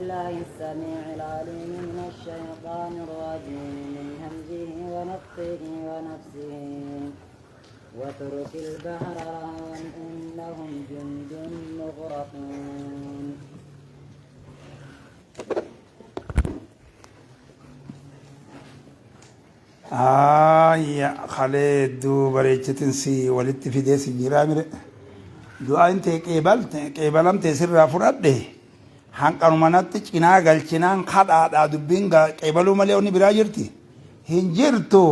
بالله السميع العليم من الشيطان الرجيم من همزه ونفخه ونفسه واترك البحر رهوا إنهم جند مغرقون يا خالد بريتشتن سي ولدت في ديس الجرامر دعاء انت قبلم تسر فرده هنقر منات چنا غلچنان خدا دبين قبلو مليوني براجرتي هنجرتو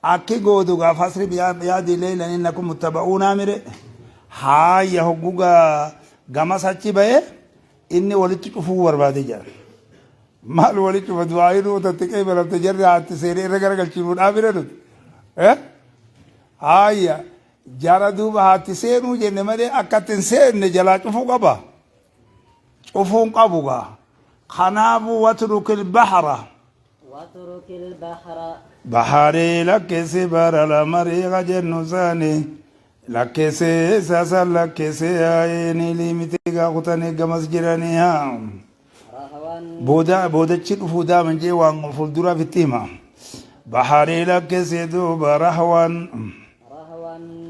اكي غودو غفاسر بيا دي ليل انكم متبعون امر هاي هوغا غما سچي بي اني ولدت فو وربادي جار مال ولدت بدوايرو تتكي برت جرات سيري رغر غلچنو دابيرو هاي جارا دوبا هاتي سينو جن مري اكاتن سين جلا چفو قبا چفون قبوغا خناب واترك البحر بحري لك سبر المريغ جنوزاني لك سي ساسا لك سي عيني لمتيغا قطاني قمس جرانيها بودا چك فودا من جي وان فلدورا في التيمة بحري لك سي دوبا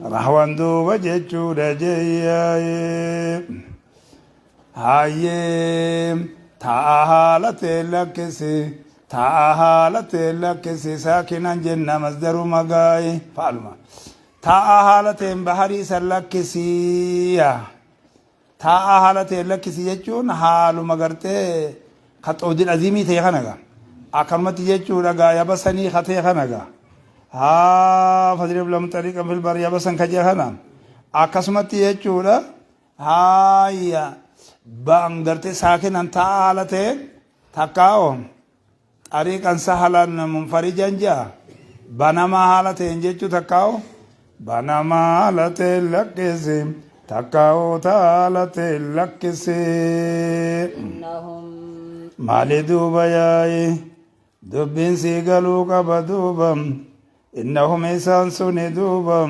رهوان دوبا جيچو دا جياي هاي تاهالت لك سي تاهالت لك سي ساكنا جنة مصدر مغاي فعلما تاهالت بحري سلك سي تاهالت لك سي جيچون حالو مغرته خطود العظيمي تيخنغا اكرمت جيچو لغا يبسني خطيخنغا ها فضرب لهم طريقا في البر يبسن خجهنا اكسمت جيچو هاي بانغرته ساكنا تاهالت تكاو طريقا سهلا منفرجا جا بنما حالت انجيچو تكاو بنما حالت لكسي تكاو تالت لكسي إنهم مالي دوبا ياي دبين سيغلو قبدوبا إنهم إنسان سوني دوبا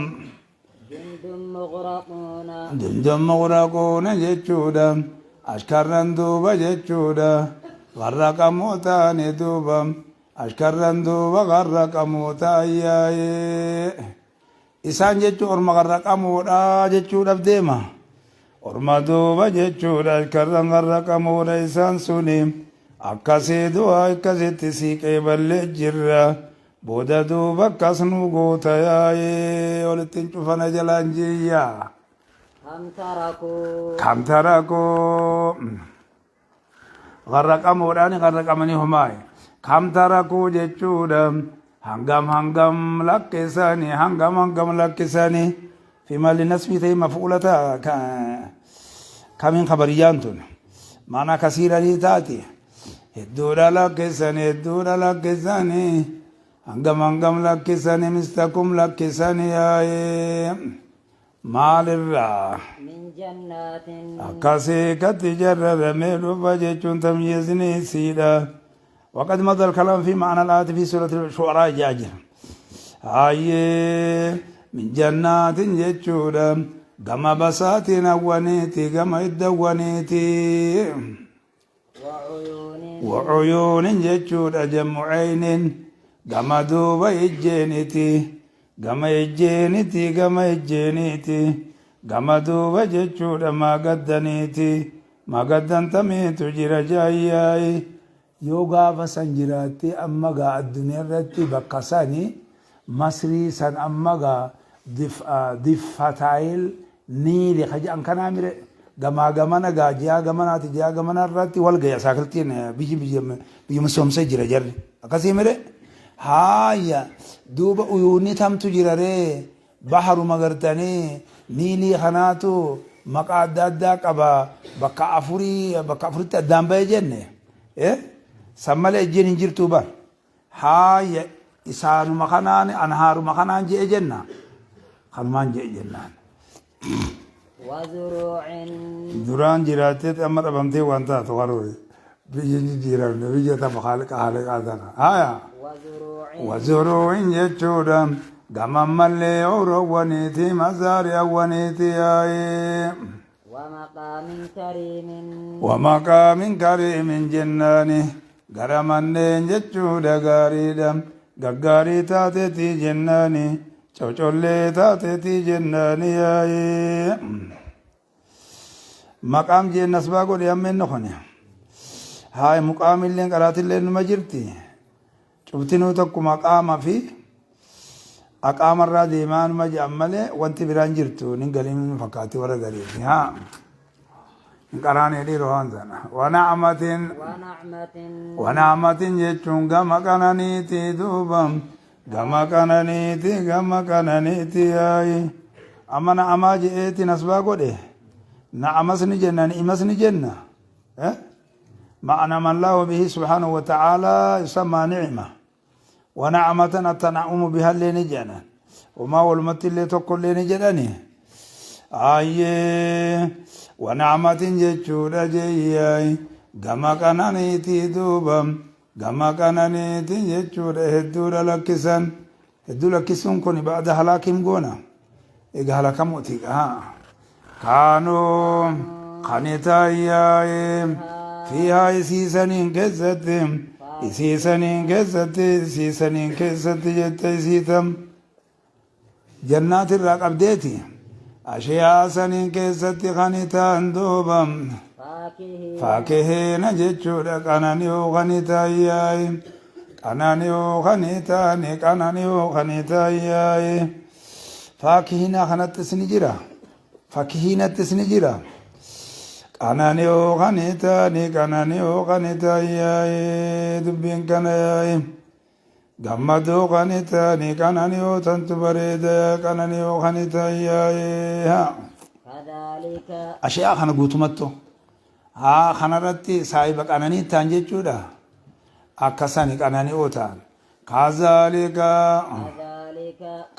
جند مغرقون جيچودا أشكرن دوبا جيچودا غرق موتاني دوبا أشكرن دوبا غرق موتا ياي إسان جيچو أرما غرق موتا جيچودا بديما أرما دوبا جيچودا أشكرن غرق موتا إسان سوني أكاسي دوا أكاسي تسيك إبالي جرّا بودا دوبا كاسنو غوتا ياي ولتن شوفنا جلانجيا كم تركوا غرق موراني غرق مني هماي كم تركوا جيچودا هنگم لكساني في مال النسب تي مفعولتا كمين خبريانتون معنى كثيرة دي تاتي الدورة لكساني هنگم لكساني مستكم لكساني ياي مال الرا من جنات أكاسي كتجرد ميلو فجيچون تميزني سيدا وقد مضى الكلام في معنى الآية في سورة الشعراء جاجر هاي من جنات جيچودا غما بساتين أوانيتي غما إدوانيتي وعيون جيچودا جمع عين غما دوبا إجينيتي غما إجينيتي غما دوبا جيچودا ما قدن تميتو جرى جاياي يوغا فسنجراتي أمغا الدنيا رتي بقساني مصري سن أمغا دفتايل نيلي خجي أنكنا ميري غما نغا جيا غمنا رتي والغيا ساكلتين بيجي مسوم سجرى جري أكاسي ميري هايا دوبا عيوني تمتو جرى بحر مغرتاني نيلي خناتو مقا دادا قبا بكا أفوري تدام بيجنة سمالي جين انجرتو بار هاي إسان مخانان أنهار مخانان جي جنة خلمان جي جنة وزروع دران جراتي أمر أبمتي وانتا تغروي بيجي جيران بيجي تبخالك أهلك آدانا هايا وزروع جيچودا غمم ملي أوروانيتي مزاري أوانيتي هاي ومقام كريم ومقام كريم جناني غرمنين جچو دغاريدم غغاري تاتي جناني چوچولي تاتي جناني مقام جن نسبا کو يمن نخني هاي مقام اللي قرات اللي مجرتي چوبتنو تك مقام في أقام الرادي مان مجمله وانت برانجرتو نقلين فكاتي ورا قليل ها قراني دي روان زنا ونعمة ونعمة جتون غما كانانيتي دوبم غما كانانيتي اي امنا اما جئتي نسبا قده نعمسني جنة نعمسني جنة معنى من الله به سبحانه وتعالى يسمى نعمة ونعمة التنعم بها اللي نجنا وما والمت اللي تقول اللي نجدني ونعمة جتشورا جياي غما كانانيتي دوبم غما كانانيتي جتشورا هدورا لكسن كوني بعد هلاكم قونا إيقا هلاكم وتيك كانوا قانتاياي فيها سيسنين كزتهم isiisaniin keessatti jette isiitam jannaat irraa qabdeeti ashiyaa saniin keessatti kanitaan duubam faakihiina jechuudha qananiyoo kanitaayyaay qananiyoo kanitaayyaay faakihiina kanattis ni jira faakihiinattis ni jira kananiyoo kanitaayyaay dubbiin kana yaay gammadoo kanitaani kananiyoo tantu bareeda kananiyoo kanitaayyaay ashiyaa kana guutumatto kanarratti saahiba qananii ta'an jechuudha akkasani qanani'oo ta'an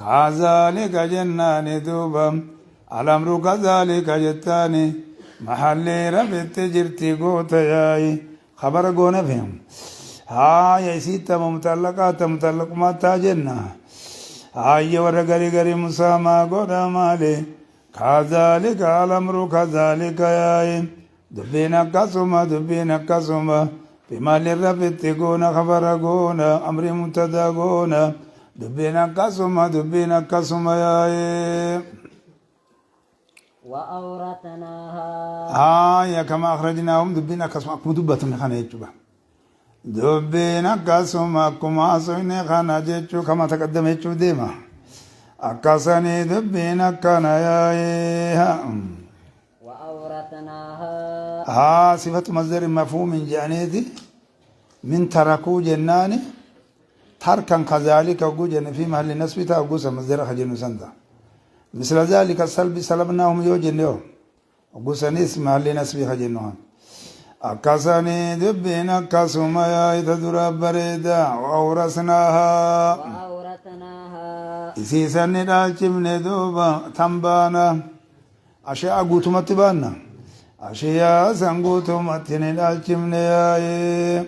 kazaalika jennaani duuba alamru kazaalika jettaani محلي ربت جرتي قوتا ياي خبر قونا فيهم يا سيتا ممتلقات ممتلق ما تاجنا ورقري قري مساما قونا مالي كذلك الأمر كذلك ياي دبينا قسما بمال ربت قونا خبر قونا أمر ممتدا قونا دبينا قسما ياي وأورثناها كما أخرجناهم دبنا كسم أكم دبة من خانة يجوا دبنا كسم أكم أصين خانة يجوا كما تقدم يجوا ديما أكسني دبنا كنا يا وأورثناها صفة مصدر مفهوم جانيتي من تركوا جناني تركا كذلك وجن في محل نسب تاغوس مصدر خجن سنتا مثل ذلك السلب سلبناهم يوجن يوم وقسني اسم محل نسب خجنهم أكسني دبنا كسما يا تدر بريدا وأورثناها إسيسن دالچمن دوبا تنبانا أشياء قوتمت بانا أشياء سنقوتمت دالچمن يا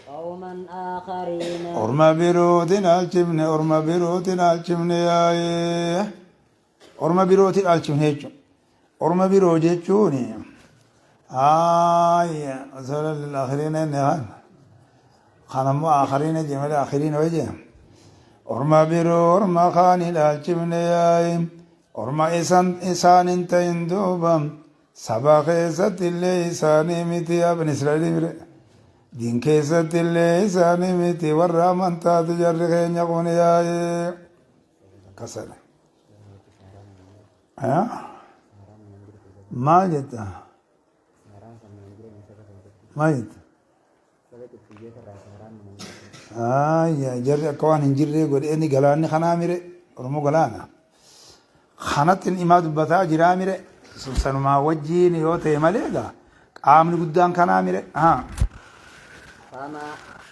قوما آخرين أرما بيروتين الچمن يا أرما بيروتين الچمن هيجو أرما بيرو جيچوني وصل للآخرين النهان خانمو آخرين جمال آخرين وجه أرما بيرو أرما خاني الچمن يا أرما إسان انتين دوبا سبا خيست اللي إساني متي ابن إسرائيل دين كيست اللي إساني متي ورا من تات جرخين يقون يا كسر ما جتا ما جتا يا جرى كوان هنجري قول إني قلاني خناميري ورمو قلانا خانت الإماد بتا جراميري سنسان ما وجيني يوتي مليقا قامني قدام خناميري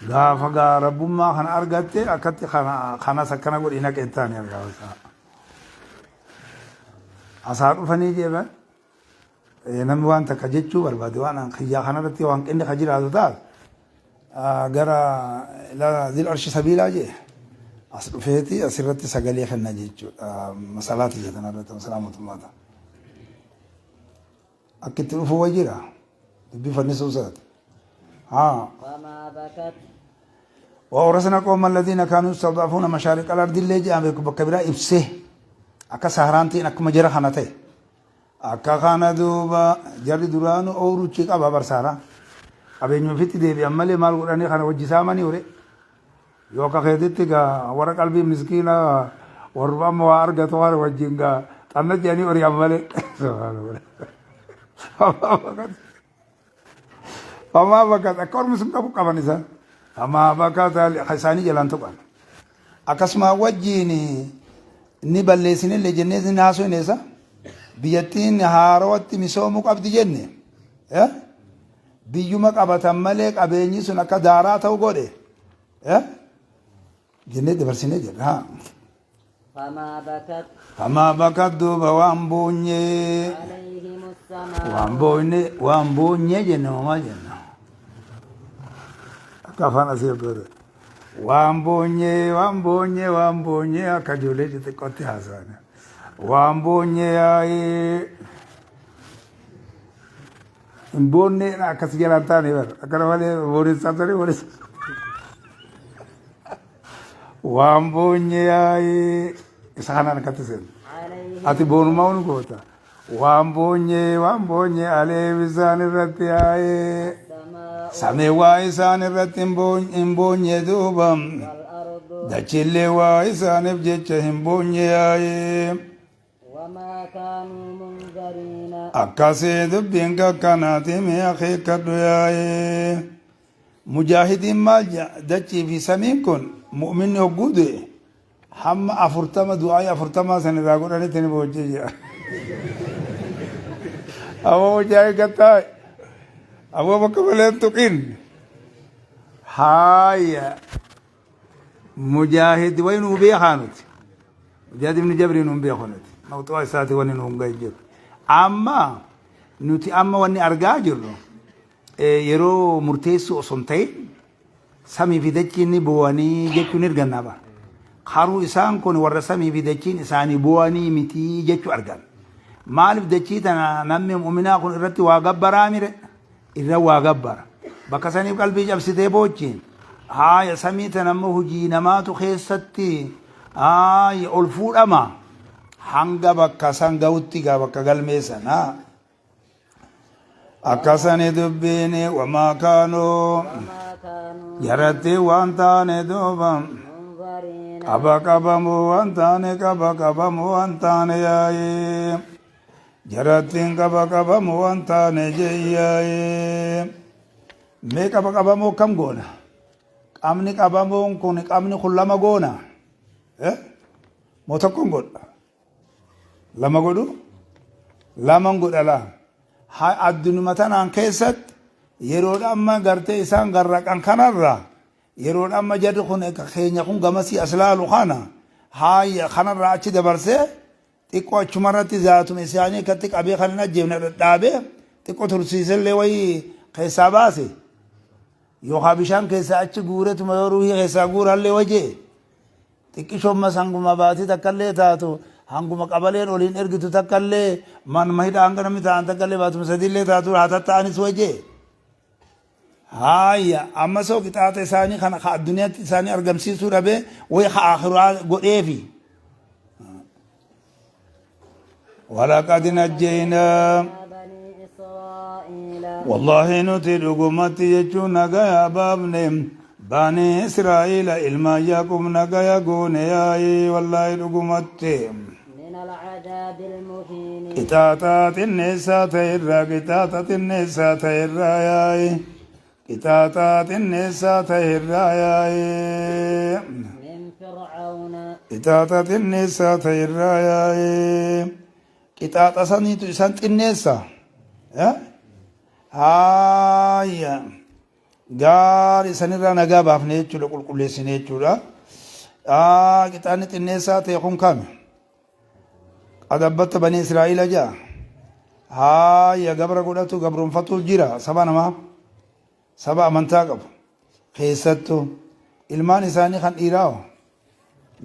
غافا رب ما خان أرغتي أكتي خانا سكنا قول إنك إنتاني أرغاوسا أصار فني جيبا نمي وان تكجيتشو بربادي وانا خيا خانا رتي وان كني خجير هذا دار غرا لا ذي الأرش سبيلا جي أصر فيتي أسرتي سقالي خنا جيتشو مسالاتي جتنا رتم سلامة الله akkitti dhufu wajjira dubbii fannisuu isaati haa فما بكت وأورثنا قوم الذين كانوا يستضعفون مشارق الأرض اللي جاء بكبيرة إبسه أكا سهرانتين أكا مجرى خانته أكا خانا دوبا جري درانو أو روچيك أبا برسارا أبي نفيت دي بي أمالي مال قراني خانا وجساماني وري يوكا خيدتك ورق قلبي مسكينة وربا موارغة توار وجينغا تانا جاني وري أمالي سبحان الله فما بكت أكور مسلم كبو كبانيسا أما بكات حساني جلان تقال أكسما وجيني نبلسين اللي جنة ناسو نيسا بيتين هاروت مسومو قبض جنة بيومك أبتا ملك أبيني سنك دارات أو قولي جنة دبرسين جل فما بكت دوبا وامبوني عليهم السماء وامبوني جنة وما جنة kafana sirre wambonye akajole jite kote hasana wambonye ai mbonne na akasigira tani wer akara wale boris satari boris wambonye ai sana nakatisen ati bonu maunu kota wambonye ale bizani rati ai Same waisan irratti hin boonye duuba dachillee waaisaaniif jecha hin boonye yaa'ee akkasii dubbiin kakkanaati mee akeekkadhu yaa'ee mujaahidiin maal dachii fi samiin kun mu'minni hogguu du'e hamma 40 du'aa 40 san irraa godhanitti ni boojjee jira awwa mujaahid gattaa'e أبو بكر بلين تقين هاي مجاهد وين وبي خانت مجاهد بن جبر وبي خانت موضوع ساتي وين وبي أما نتي أما واني أرجع جلو يرو مرتيسو صنتين سامي في دجيني بواني جتو نرجع نبا خارو إنسان كون ورا سامي في دجين إنساني بواني متي جتو أرجع مال في دجيت أنا نمي مؤمنا كون رتي واجب برامير إذا واجبر بكساني قلبي جاب سيدي بوتشين هاي سميت نمو هجي نماتو خيستي هاي ألفور أما hanga bakka san ga'utti gaa bakka galmeessan akkasani dubbiini wamaa kaanuu yaratti waan taane duuba qaba qabamu waan taane qaba qabamu waan taane yaa'ee jarattiin qaba qabamu waan taane jeyyaa'ee mee qaba qabamu kam goona qabni qabamuun kun qabni kun lama goona moo tokkoon godha lama godhu laman godha laa haa addunuma tanaan keessatti yeroodha amma gartee isaan garraqan kanarra yeroodha amma jarri kun keenya kun gamasii aslaalu kana haa kanarra achi dabarsee xiqqoo achumarratti zaatuma isaanii akkatti qabee kanan ajjeefne dhadhaabee xiqqoo tursiisellee wayii keessaa baase yookaan bishaan keessaa achi guuretuma yoo ruhii keessaa guurallee wajee xiqqishoomma sanguma baatii takkallee taatu hanguma qabaleen oliin ergitu takkallee manuma hidha hanga namni ta'an takkallee baatuma sadiillee taatu haa tatta'anis wajee haaya amma soo qixaaxa isaanii kana ka addunyaatti isaanii argamsiisuu dhabee way ka akhiraa godheefi walaqad najjaynaa والله نتي دغمتي يجو نغا بابني بني اسرائيل علما يقوم نغا يغون ياي والله دغمتي من العذاب المهين قطاطات النساء تيرا قطاطات النساء تيرا ياي قطاطات النساء تيرا ياي من فرعون قطاطات النساء تيرا ياي قطاطا سنيتو سنت النساء هايا غار سنرا نغا بافنه چلو قلقلسنه چودا قطانه النساء تيكون كام ادبت بني اسرائيل جا هايا غبر غدتو غبرون فتو جيرا سبا نما سبا منتا قب خيستو علمان ثاني خن ايراو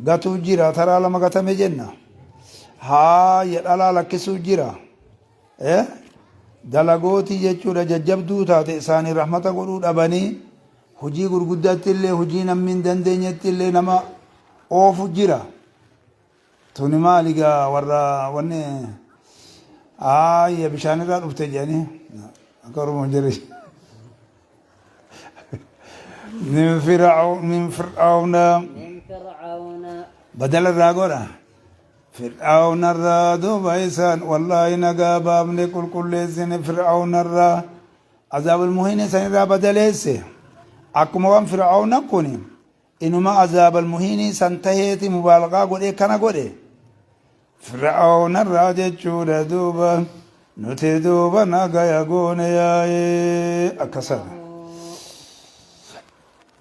غتو جيرا ترى لما غتمه جنة هايا دلا لكسو جيرا dalagooti jechuudha jajjabduu taate isaanii rahmata godhuu dhabanii hujii gurguddaatti illee hujii namni hin dandeenyetti illee nama oofu jira tuni maaligaa warra wanni ayya bishaan irraa dhufte jedhanii akka oromoon jedhe min fir'aawna badala irraa godha فرعون الرا دوبا إسان والله نجا بابني كل لسن فرعون الرا عذاب المهين سن را بدلسه أكم وام فرعون كوني إنما عذاب المهين سنتهيت مبالغة قولي كنا قولي فرعون الرا جتشورا دوبا نتي دوبا نجا يقون يا أكسر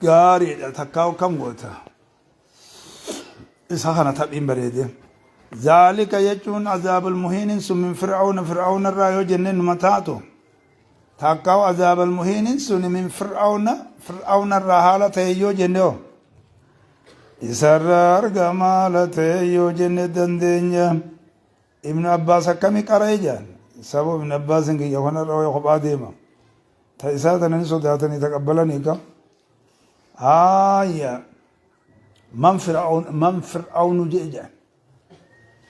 قاري تكاو كم قلتا إسحاقنا تبين بريدي ذلك يجون عذاب المهين سم من فرعون الرايو جنن متاتو تاكاو عذاب المهين سن من فرعون الرحالة يو جنو إسرار جمالة يو جن دندنيا ابن عباس كمي قريجان سبب ابن عباس انجي يخون الرأي خبا ديما تأساتنا نسو داتني تقبلني كم آية من فرعون جيجان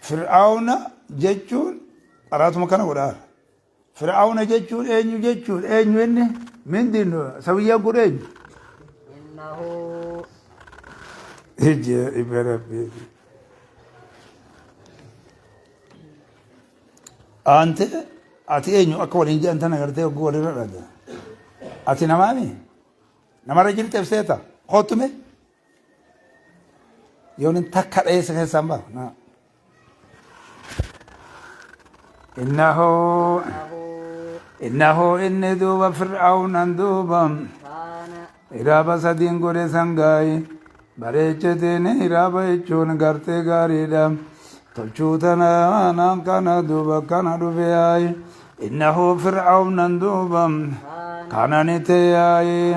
فرعون جتون أراتم كنا قرار فرعون جتون أين وين من دينه سويا قرين إنه هجى إبرابي أنت أتي أين أكبر إنجا أنت نقدر أقول لك أتي نمامي نمر رجل تفسيرته خطمه يوم تكر إيه سامبا إنه إن دوبا فرعون دوبا إرابا سدين قولي سنغاي بريچتين إرابا إچون غرتي غاريدا تلچوتنا نام كان دوبا كان دوبياي إنه فرعون دوبا كان نتياي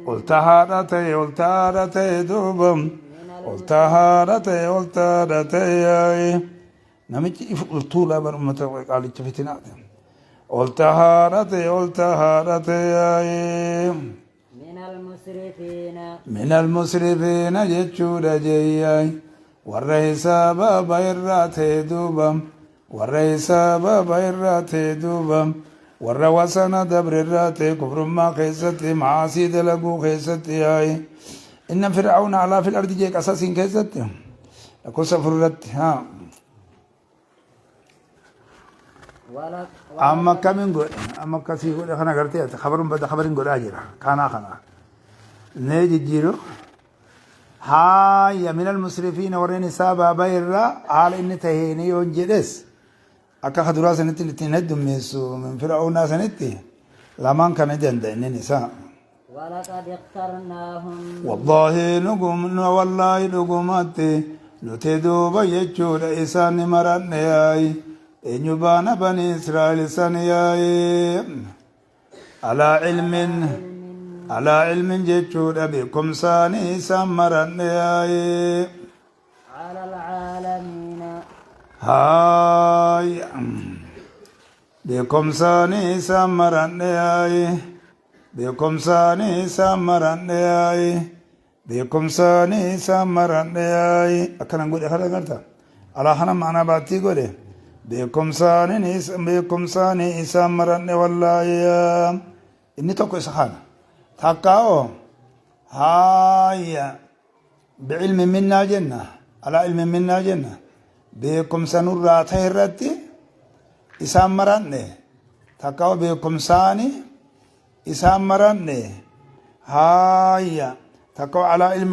قلتهارتي دوبا قلتهارتي نمشي الطولة برمته قال يشوفتنا قلتهارتي من المسرفين جتشورا جياي والرئيسابا بيراتي دوبم والرئيسابا بيراتي دوبم والروسنا دبر الراتي كفر ما خيستي معاصي دلقو خيستي إن فرعون على في الأرض جيك أساسين خيستي أكو سفرت ها أما كمين قول أما كسي قول خنا قرتي خبرهم بدا خبرين قول أجرا خنا نيجي جيرو هاي من المسرفين ورين سابا بيرا حال إن تهيني ونجلس أكا خدرا سنتي لتندم ميسو من فرعون سنتي لمن كان جند إن نساء ولقد اخترناهم والله نقوم والله نقومتي نتدوب يجول إسان مرن ياي إن يبان بني إسرائيل سنياي على علم جيتشود بكم ساني سمرن ياي على العالمين هاي بكم ساني سمرن ياي بكم ساني سمرن ياي بكم ساني سمرن ياي أكنا نقول أخذ قرطة على خنا معنا باتي قوله بكم ساني سمرن والله يا إني توكو سخانة تقاو هاي بعلم منا جنة على علم منا جنة بكم سنورا تهرتي إسامرن تقاو بكم ساني إسامرن هاي تقاو على علم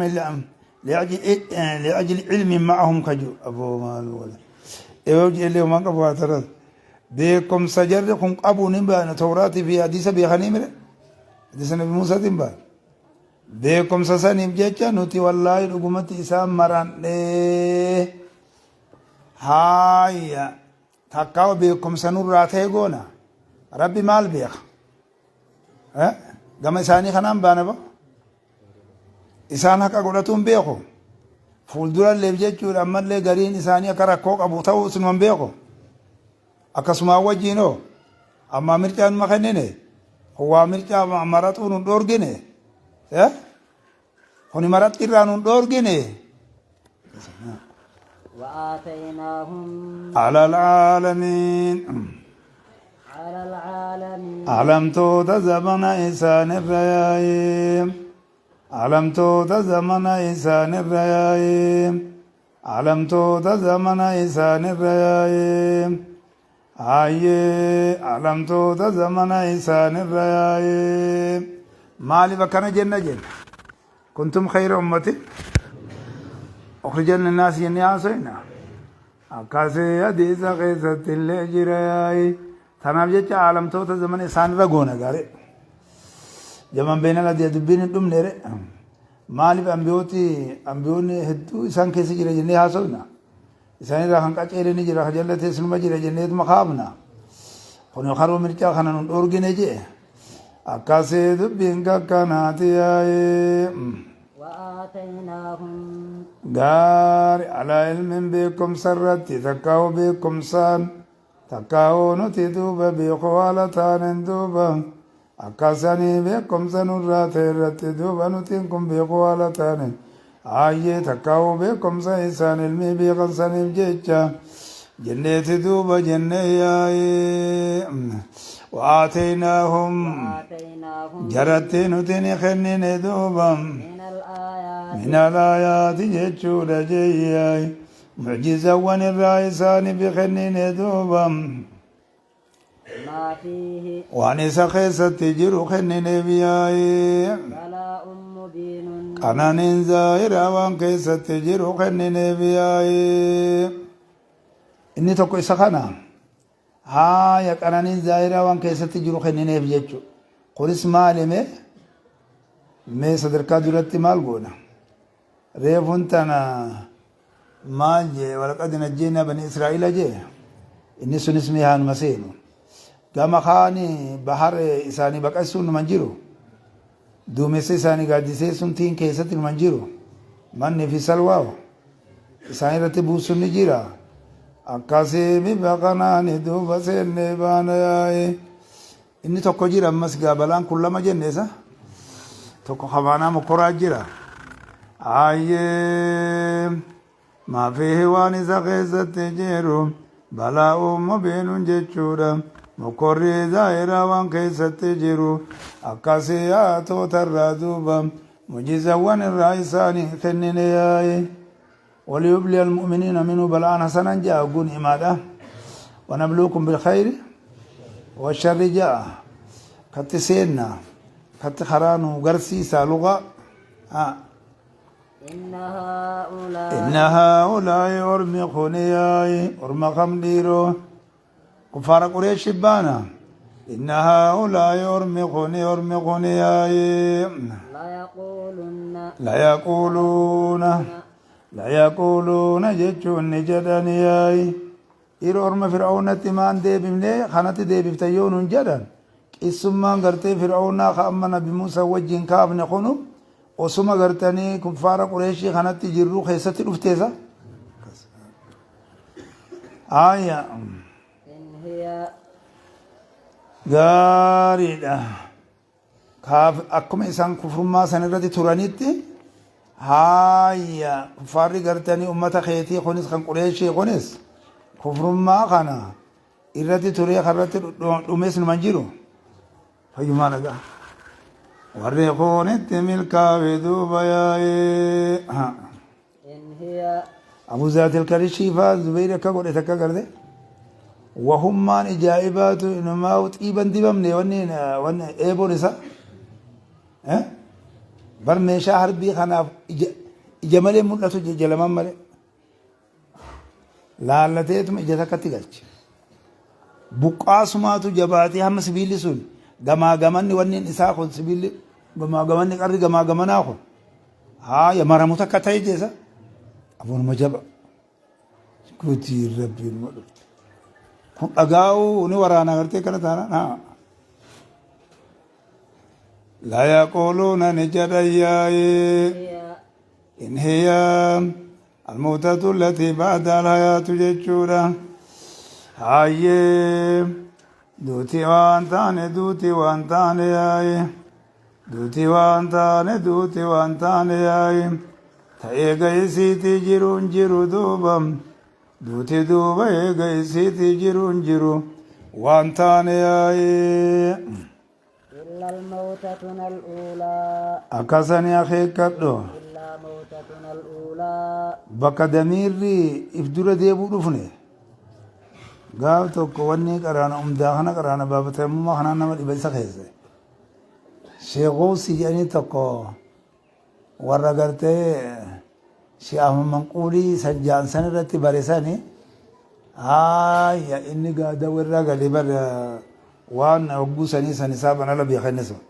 لأجل علم معهم كجو أبو مالو يوجي اللي ما قبوا ترى بكم سجركم أبو نبأ توراتي في حديث بيخانيمر حديث النبي موسى تنبأ بكم سسانيم جيتشا نوتي والله رقمتي إسام مران هاي تقاو بكم سنور راتي قونا ربي مال بيخ قام إساني خنام بانبا إسان حقا قولتون بيخو fuuldura illee jechuun ammallee gariin isaanii akka rakkoo qabu ta'uu sinuman beeku akkasuma wajjiinoo أما مرجان ما خنينه هو مرجان مراتون دورجينه ها هوني مرات إيران دورجينه وآتيناهم على العالمين على العالمين علمتو تزمن إنسان الريايم علمتو تزمن إنسان الريايم علمتو تزمن إنسان الريايم علمتو تزمن إنسان الريايم مالي بكنا جنة كنتم خير أمتي أخرجنا الناس ينياسينا أكاسي حديث قصة اللي جراي تنام جت علمتو تزمن إنسان رجونا قارئ جمان بيننا لدي دبين الدم نيره مالي أمبيوني هدو إنسان كيسي جرا جنة حاسونا إنسان راهن كأجيري نجرا خجلة تسلم جرا جنة مخابنا خنو خرو مرجع خنا نورجي نجي أكاسي دبين كناتي وآتيناهم غار على علم بكم سرتي تكاو بكم سان تكاو نتي دوبا بخوالتان دوبا أكاساني بكم سنرات رتي دوبا نتيكم بخوالتان تكاو بكم سيسان علمي بغنسان بجيجا جنة دوبا جنة وآتيناهم جرت نتين خنين دوبا من الآيات جتشود جياي معجزة ونالرئيسان بخنين دوبا ما فيه وانسا خيسة تجرو خنين بياي بلاء مبين قنانين زائرة وان كيسة تجرو خنين بياي إني تقو إسخانا يا قنانين زائرة وان كيسة تجرو خنين بيجو قرس مالي مي صدركا درتي مال قونا ريفون تانا مال جي ولقد نجينا بني إسرائيل جي إني سن اسمي هان مسينو قام خاني بحر إساني بقسون منجيرو دوميسي إساني قادسي سنتين كيسة المنجيرو من في سلواو إساني رتبو سن نجيرا أكاسي ببقناني دوبا سيني بانا إني توقو جيرا مس قابلان كلما جنسا توقو خبانا مقرا جيرا ما فيه وانسا خيسة تجيرو بلاء مبين جيشورا مقري زائرا وان كيسة تجيرو أكاسياتو ترادوبا مجيزا وان الرئيساني خنيني وليبلي المؤمنين منه بلاء حسنا جاء قون إمادا ونبلوكم بالخير والشر جاء كتسينا كتخرانو غرسي سالوغا إن هؤلاء أرمخونياي أرمخم ديرو كفار قريش بانا إن هؤلاء أرمخونياي لا يقولون جتشون نجدنياي إيرو أرم فرعون تمان ديبمني خانت ديبفتيون جدن إسمان غرتي فرعون خامنا بموسى وجين كابن خنو وسما غرتني كفار قريش خانت جرو خيست الفتيزا إن هي غاريدا كاف أكم إنسان كفر ما سنردي ترانيتي كفار غرتني أمة خيتي خنس خن قريش خنس كفر ما خنا إردي تري خرت دومس المنجرو فيما لقى وريخون التمل كاودو بياي إن هي أبو ذات الكرشيفة زبير كقول يتكقر وهم من إجائبات إنما وتقيبا دبمني ون إيبو نسا برميشا حربي خناف إجمالي ملتو جلمان مالي لالتيتم إجتك تقلش بقاسماتو جباتي هم سبيلي سن غما غماني ونين إساقون سبيلي غما غماني قرد غما غماناقون يا مرموتا كتاي جيسا أبون مجبا كوتي ربي المدد كون أغاو نورانا غرتي كنتانا لا يقولون نجرياي إن هي الموتة التي بعد الحياة جيشورا duuti waan taane duuti waan taane yaaye duuti waan taane duuti waan taane yaaye ta'ee ga'isiiti jiruun jiru duuba duuti duuba eegaysiiti jiruun jiru waan taane yaaye إلا الموتة الأولى akkasani akeekkadho إلا موتة الأولى bakka damiirri if dura deebuu dhufne gaaf tokko wanni qaraana umdaa kana qaraana baabatamummaa kanaan nama dhiba isa keesse sheekoosi jedhanii tokko warra gartee shi'aama manquulii sanjaan irratti baresani inni gaada warra galee bara waan hogguu sanii san isaa banala beekenne sun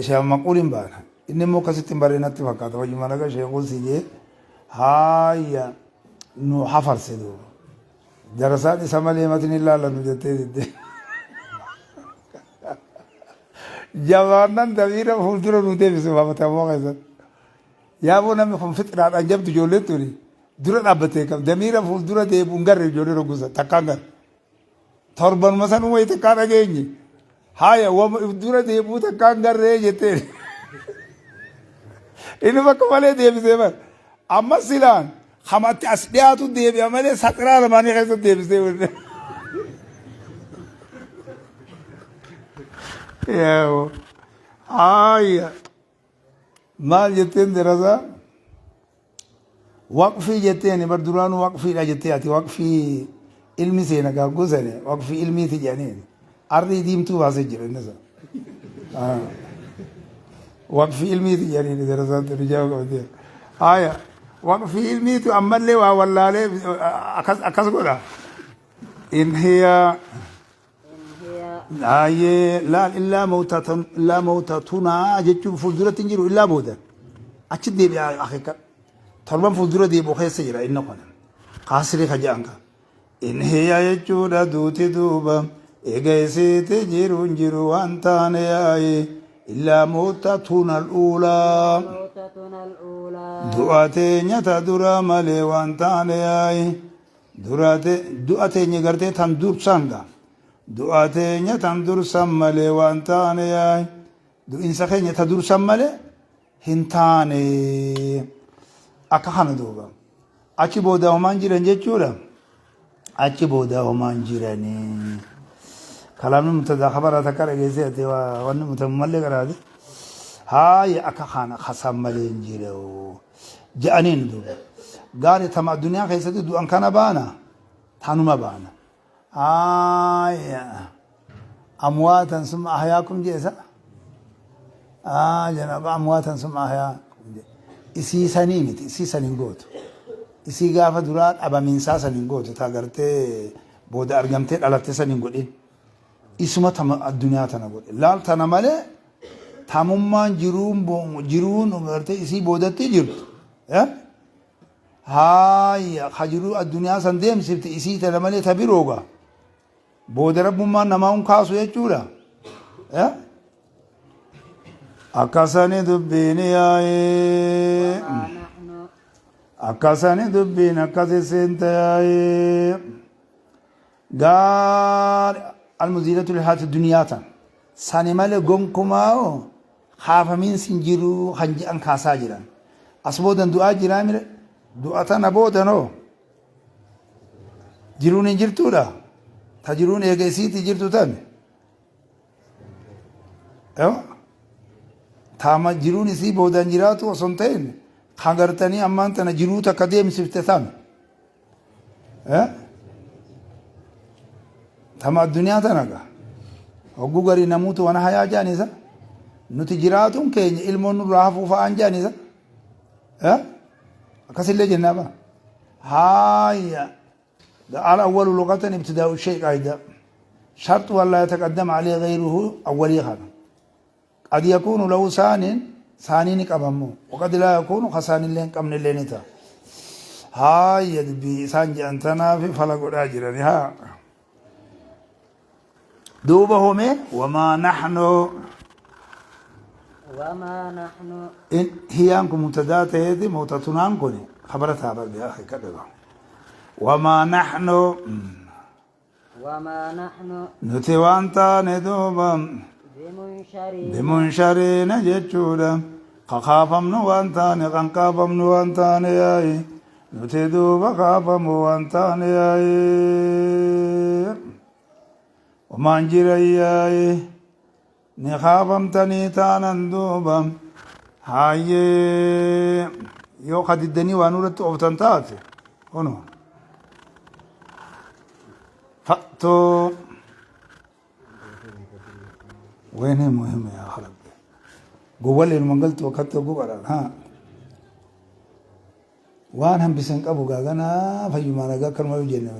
shi'aama manquuliin baana inni immoo akkasitti hin bareenatti fakkaata wayyuma naga sheekoosi jee nu hafarse duuba darasaan isa malee matiin ilaalanu jettee didde jabaannan damiira fuuldura nu deebisu baabatamoo keessatti yaaboo namni kun fixiraadhaan jabdu ijoolleen tuni dura dhaabbatee qaba damiira fuuldura deebi'uun garre ijoollee roggusa takkaan garre torbanuma sanuu wayii takkaa dhageenye haaya wama dura deebi'uu takkaan garree jettee inni bakka malee deebisee bara amma silaan hamatti as dhiyaatu deebi'a malee saxiraa lamaanii keessatti deebisee wille yaa'oo haaya maal jetteen darasaa waqfii jetteen bar duraanuu waqfiidha jettee ati waqfii ilmi seena gaaggosane waqfii ilmiiti jedhaniin arrii diimtuu baasee jira innisa waqfii ilmiiti jedhaniin darasaan tuni jaaba qabatee haaya waqfii ilmiitu ammallee waa wallaalee akkas godha in hiya Aye laal illaa mawtatunaa jechuun fuulduratti hin jiru illaa booda achi deebi'aa akeeka torban fuuldura deebi'u keessa jira inni kun kaasiree ka jedhan kan in hiya jechuudha duuti duuba eegaysiiti jiruun jiru waan taane yaaye illaa mawtatuna al'uulaa du'a teenya ta dura malee waan taane yaaye du'a teenya gartee tan dursanga du'a teenya tan dursan malee waan taane yaay du'insa keenya ta dursan malee hin taane akka kana duuba achi booda homaan jiran jechuudha achi booda homaan jiranii kalaamni mubtadaa khabara takka dhageessee ati wanni mutammallee qaraate haaya akka kana hasan malee hin jiru jedhaniin duuba gaari tama addunyaa keessatti du'an kana baana tanuma baana أمواتا ثم أحياكم جيسا جناب أمواتا ثم أحياكم إسي سنيمت إسي سنينغوت إسي غافة درات أبا منسا سنينغوت تاغرتي بودا أرغمتي ألتي سنينغوت إسما تم الدنيا تنغوت لال تنمالي تماما جرون أمرتي إسي بودا تجرت هاي خجرو الدنيا سنديم سبت إسي تنمالي تبيروغا booda rabbummaan namaa hun kaasu jechuudha akkasani dubbiin yaa'ee akkasani dubbiin akkasi seenta yaa'ee gaar almuziilatu lihaati duniyaa tan sani malee gonkumaa haafamiin sin jiru kan jedhan kaasaa jiran as boodan du'aa jiraa mire du'a tana boodanoo jiruun hin jirtuudha تجرون يجسيتي جرتو تام تاما جرون يسي بودان جراتو وصنتين خانغرتني أمان تنا جروتا كديم سفتتام تاما الدنيا تناقا وقو غري نموت وانا حيا جانيسا نتي جراتون كي علمون رافو فان جانيسا أكسي اللي جنابا هاي على أول لغة ابتداء الشيء قاعدة شرط ولا يتقدم عليه غيره أولي خان قد يكون له ثاني كممو وقد لا يكون خسان لين كمن لينتا هاي يدبي سانج أنتنا في فلق الأجر ها دوبهم وما نحن إن هي أنكم مبتدات هذه موتتنا أنكم خبرتها بأخي كذا وما نحن وما نحن نتوانتا ندوبا بمنشرين بمنشرين جتشودا خافم نوانتا نقنقافم نوانتا نياي نتدوبا خافم نوانتا نياي ومان جرياي نخافم تنيتانا دوبا هاي يو قد الدني وانورت اوفتنتات هنا فأتوا وين مهم يا خرب قول المنقلت وقت قبر ها وان هم بسنك ابو غاغنا فيما نغا كرما يجينا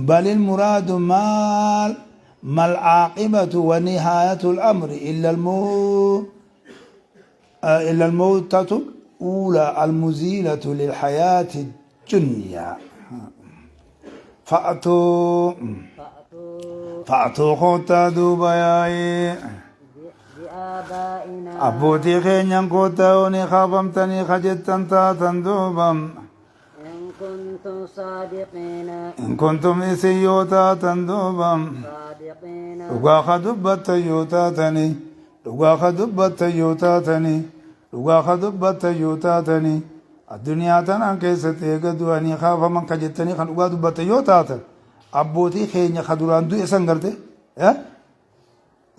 بل المراد ما العاقبة ونهاية الأمر إلا الموتة الأولى المزيلة للحياة الدنيا فأتوا خوتا دوباياي بآبائنا أبوتي خينيان خوتا وني خافمتني خجتن تاتن دوبام إن كنتم صادقين إن كنتم إسيوتا تندوبام صادقين dhugaa ka dubbatta yoo taatanii dhugaa ka dubbatta yoo taatanii dhugaa ka dubbatta yoo taatanii addunyaa tanaan keessatti eega du'anii kaafaman ka jettanii kan dhugaa dubbatta yoo taatan abbootii keenya ka duraan du'e san garte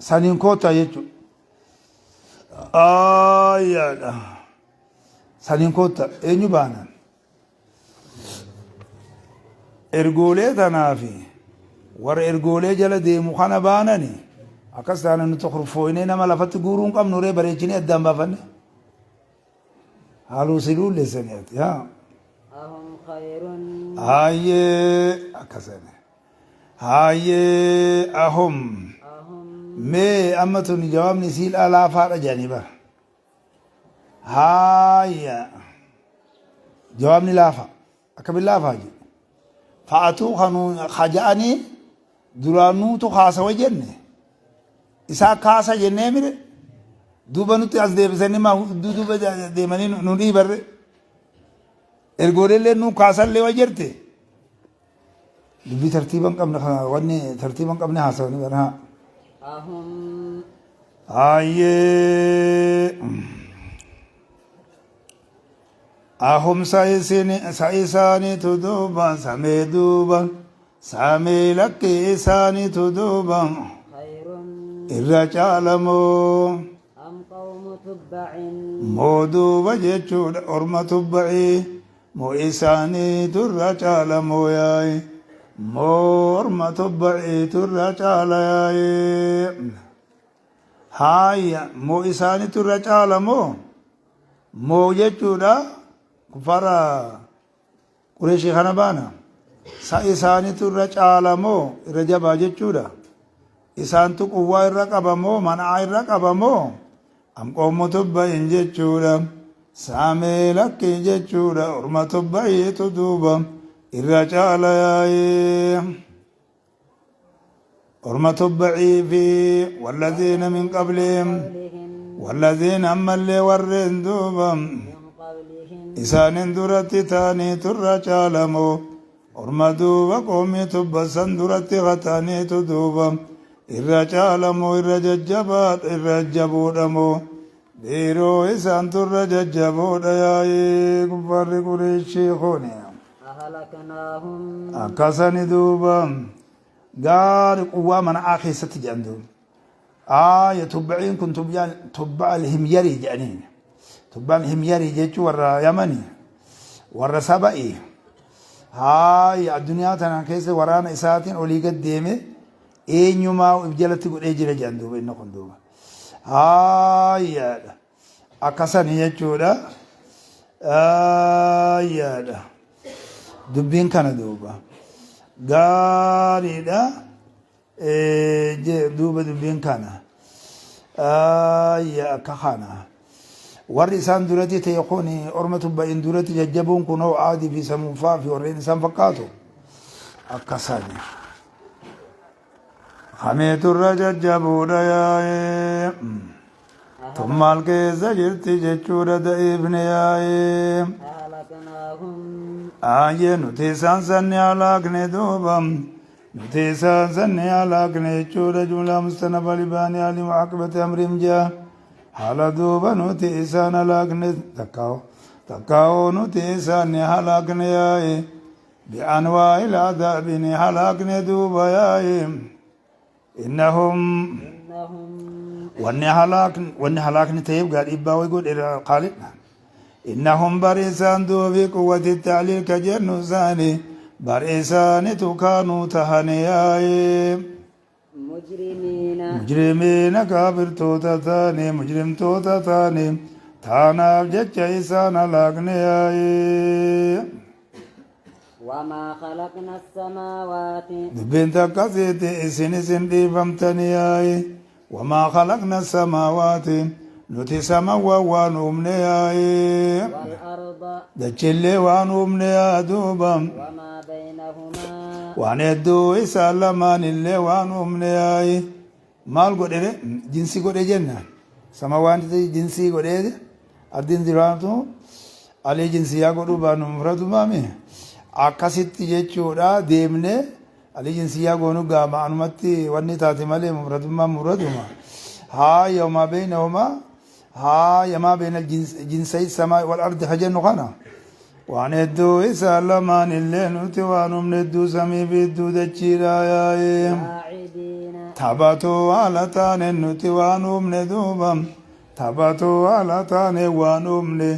saniin koottaa jechuudha. Ayyaadha saniin koottaa eenyu baanan ergoolee tanaafi warra ergoolee jala deemu kana baanani akkas taana nuti kurfooyinee nama lafatti guuruun qabnu ree bareechinee addaan baafanne haaluu siluu leessaniiti yaa أهم خير hayyee akkasani hayyee ahum أهم mee amma tun jawaabni siidhaa laafaadha jedhanii bara hayya jawaabni laafa akkamiin laafaa jedhe fa'atuu kanuu haja'anii duraanuu tu haasawa jenne isaa kaasa jennee mire duuba nutti as deebisanii maa duuba deemanii nu dhiibarre ergooleellee nu kaasallee wa jerte dubbii tartiiban qabne wanni tartiiban qabne haasawanii bara أهم hayyee ahum sa'isaaniitu duuba samee duuba samee lakkee isaaniitu duuba خير irra caalamoo أم قوم تبع moo duuba jechuudha orma tubba'ee moo isaaniitu irra caalamoo yaaye moo orma tubba'eetu irra caala yaaye haaya moo isaaniitu irra caalamoo moo jechuudha kufara qureeshii kana baana sa isaaniitu irra caalamoo irra jabaa jechuudha isaantu quwwaa irra qabamoo manaa irra qabamoo am qoommo tubba'in jechuudha saamee lakkii jechuudha orma tubba'iitu duuba irra caala yaa'ee orma tubba'ii fi wallaziina min qablihim قبلهم wallaziina ammallee warreen duuba من قبلهم isaanin duratti taaniitu irra caalamoo orma duuba qoomii tubbasan duratti kataaniitu duuba irra caalamoo irra jajjabaadha irra jabuudhamoo dhiiroo isaantu irra jajjaboodha yaa'ee gubbaarri qureeshii kuni أهلكناهم akkasani duuba gaari quwwaa mana'aa keessatti jedhan duuba aaya tubbaciin kun tubba alhimyarii jedhaniin tubbaan himyarii jechuu warra yamanii warra saba'i haaya addunyaa tana keessa waraana isaatiin olii gad deeme eenyumaa if jalatti godhee jira jedhan duuba inni kun duuba haayaadha akkasani jechuudha haayaadha dubbiin kana duuba gaariidha duuba dubbiin kana akka kana warri isaan duratti ta'e kun orma tubba'in duratti jajjabuun kun hoo aadii fi samuufaa fi warreen isaan fakkaatu akkasani hameetu irra jajjabuudha yaa'ee tun maal keessa jirti jechuudha da'iifne yaa'ee أهلكناهم aayee nuti isaan sanni halaakne duuba نتيسان سنة هلاكنا يجود جملة مستنبة لباني آل وعقبة أمرهم جاء حال دوبا نتيسان هلاكنا تكاو نتيسان هلاكنا ياي بأنواع العذاب هلاكنا دوبا ياي إنهم واني هلاكنا تيب قال إبا ويقول إلى قالتنا إنهم بريسان دو بقوة التعليل كجنو ثاني بريسان تكانوا تهنياي مجرمين كابر توتا ثاني مجرم توتا ثاني تانا بجج إسان لاغنياي وما خلقنا السماوات بنت كسيت إسن دي فمتنياي وما خلقنا السماوات نتي سماوا وانومنياي والأرض دچلي وانومنيا دوبا وما بينهما واندو إسالمان اللي وانومنياي مال قدره جنسي قدره جنة سماوان جنسي قدره أردين زرانتو علي جنسيا قدره بانو مفردو مامي akkasitti jechuudha deemne ali jinsiyaa goonu gaama anumatti wanni taate malee mufradummaa mufraduma haa yawma baynahuma haa yama bayna jinsay samaa wal ardi hajannu kana waan hedduu isa lamaan illee nuti waan humne hedduu samii fi hedduu dachiidha yaaye taphatoo haala taane nuti waan humne duuba taphatoo haala taane waan humne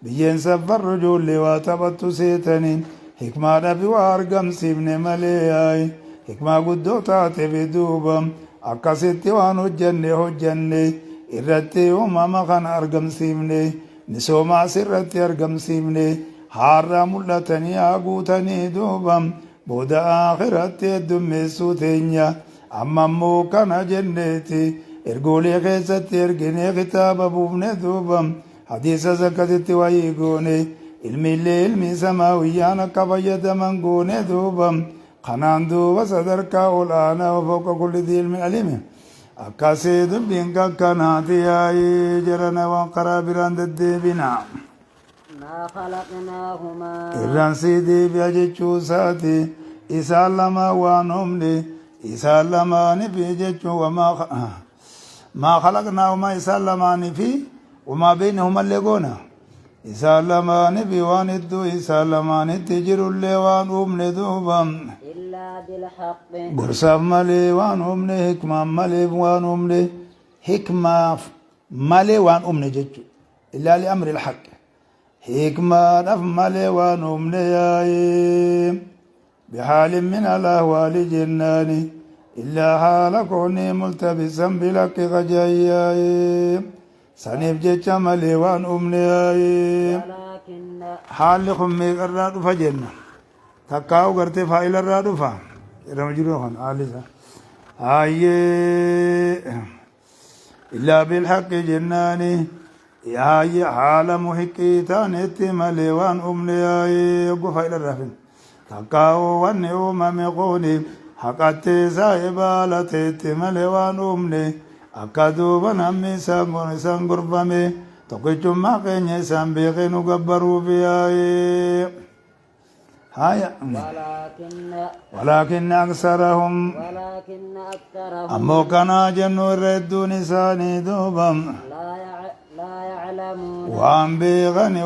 biyyeen safarru ijoollee waa taphattu seetaniin hikmaadhafi waa argamsiifne malee yaay hikmaa guddoo taateef duuba akkasitti waan hojjanne irratti uumama kana argamsiifne misoomaas irratti argamsiifne haarraa mul'atanii haa guutanii duuba booda akhiratti heddummeessuu teenya amma ammoo kana jenneeti ergoolee keessatti erginee kitaaba buufne duuba hadiisas akkasitti wayii goone ilmiillee ilmi samaawiyyaan akka fayyadaman goone duuba kanaan duuba sadarkaa ol'aanaa fawqa kulli dhii ilmin alimi akkasii dubbiin kakkanaati yaa'ii jarana waan karaa biraan deddeebina irraan sii deebi'a jechuu isaati isaan lama waan humne isaan lamaanifi jechuun maa khalaqnaahumaa isaan lamaanifi wamaa baynahumallee goona isaan lamaanifi waan hedduu isaan lamaanitti jirullee waan uumne duuba gorsaaf malee waan uumne hikmaaf malee waan uumne hikmaaf malee waan uumne jechuudha illaa li amri ilhaq hikmaadhaaf malee waan uumne yaa'ee bihaalin min alahwaali jennaani illaa haala koonii multabisan bilakki qajaayyaa'ee saniif jecha malee waan uumne yaa'ee haalli kun meeqarraa dhufa jenna takkaa'u gartee faa'ilarraa dhufa jedhama jiru kan haalli isaa hayyee illaa bilhaqqi jennaani yaayye haala muhiqqii taanetti malee waan uumne yaa'ee oggo faa'ilarraa fin takkaa'u wanni uumame kuni haqattee isaa baalateetti malee waan uumne akka duuba namni isaan gorfame tokkichummaa keenya isaan beekee nu gabbaruuf yaa'ee haya walaakin aksarahum ammoo kanaa jennu irra hedduun isaanii duuba waan beekani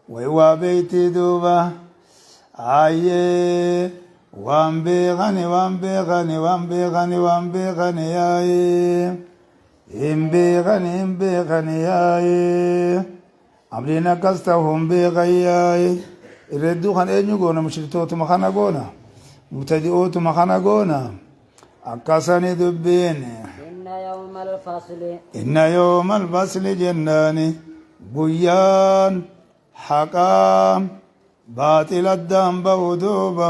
way waa beektii duuba hayyee waan beekani yaa'ee hin beekani yaa'ee amriin akkas ta'u hin beekan yaa'ee irra hedduu kan eenyu goona mushriktootuma kana goona mubtadi'ootuma kana goona akkasani dubbiin inna yawmal fasli jennaani guyyaan haqaa baaxila addaan ba'u duuba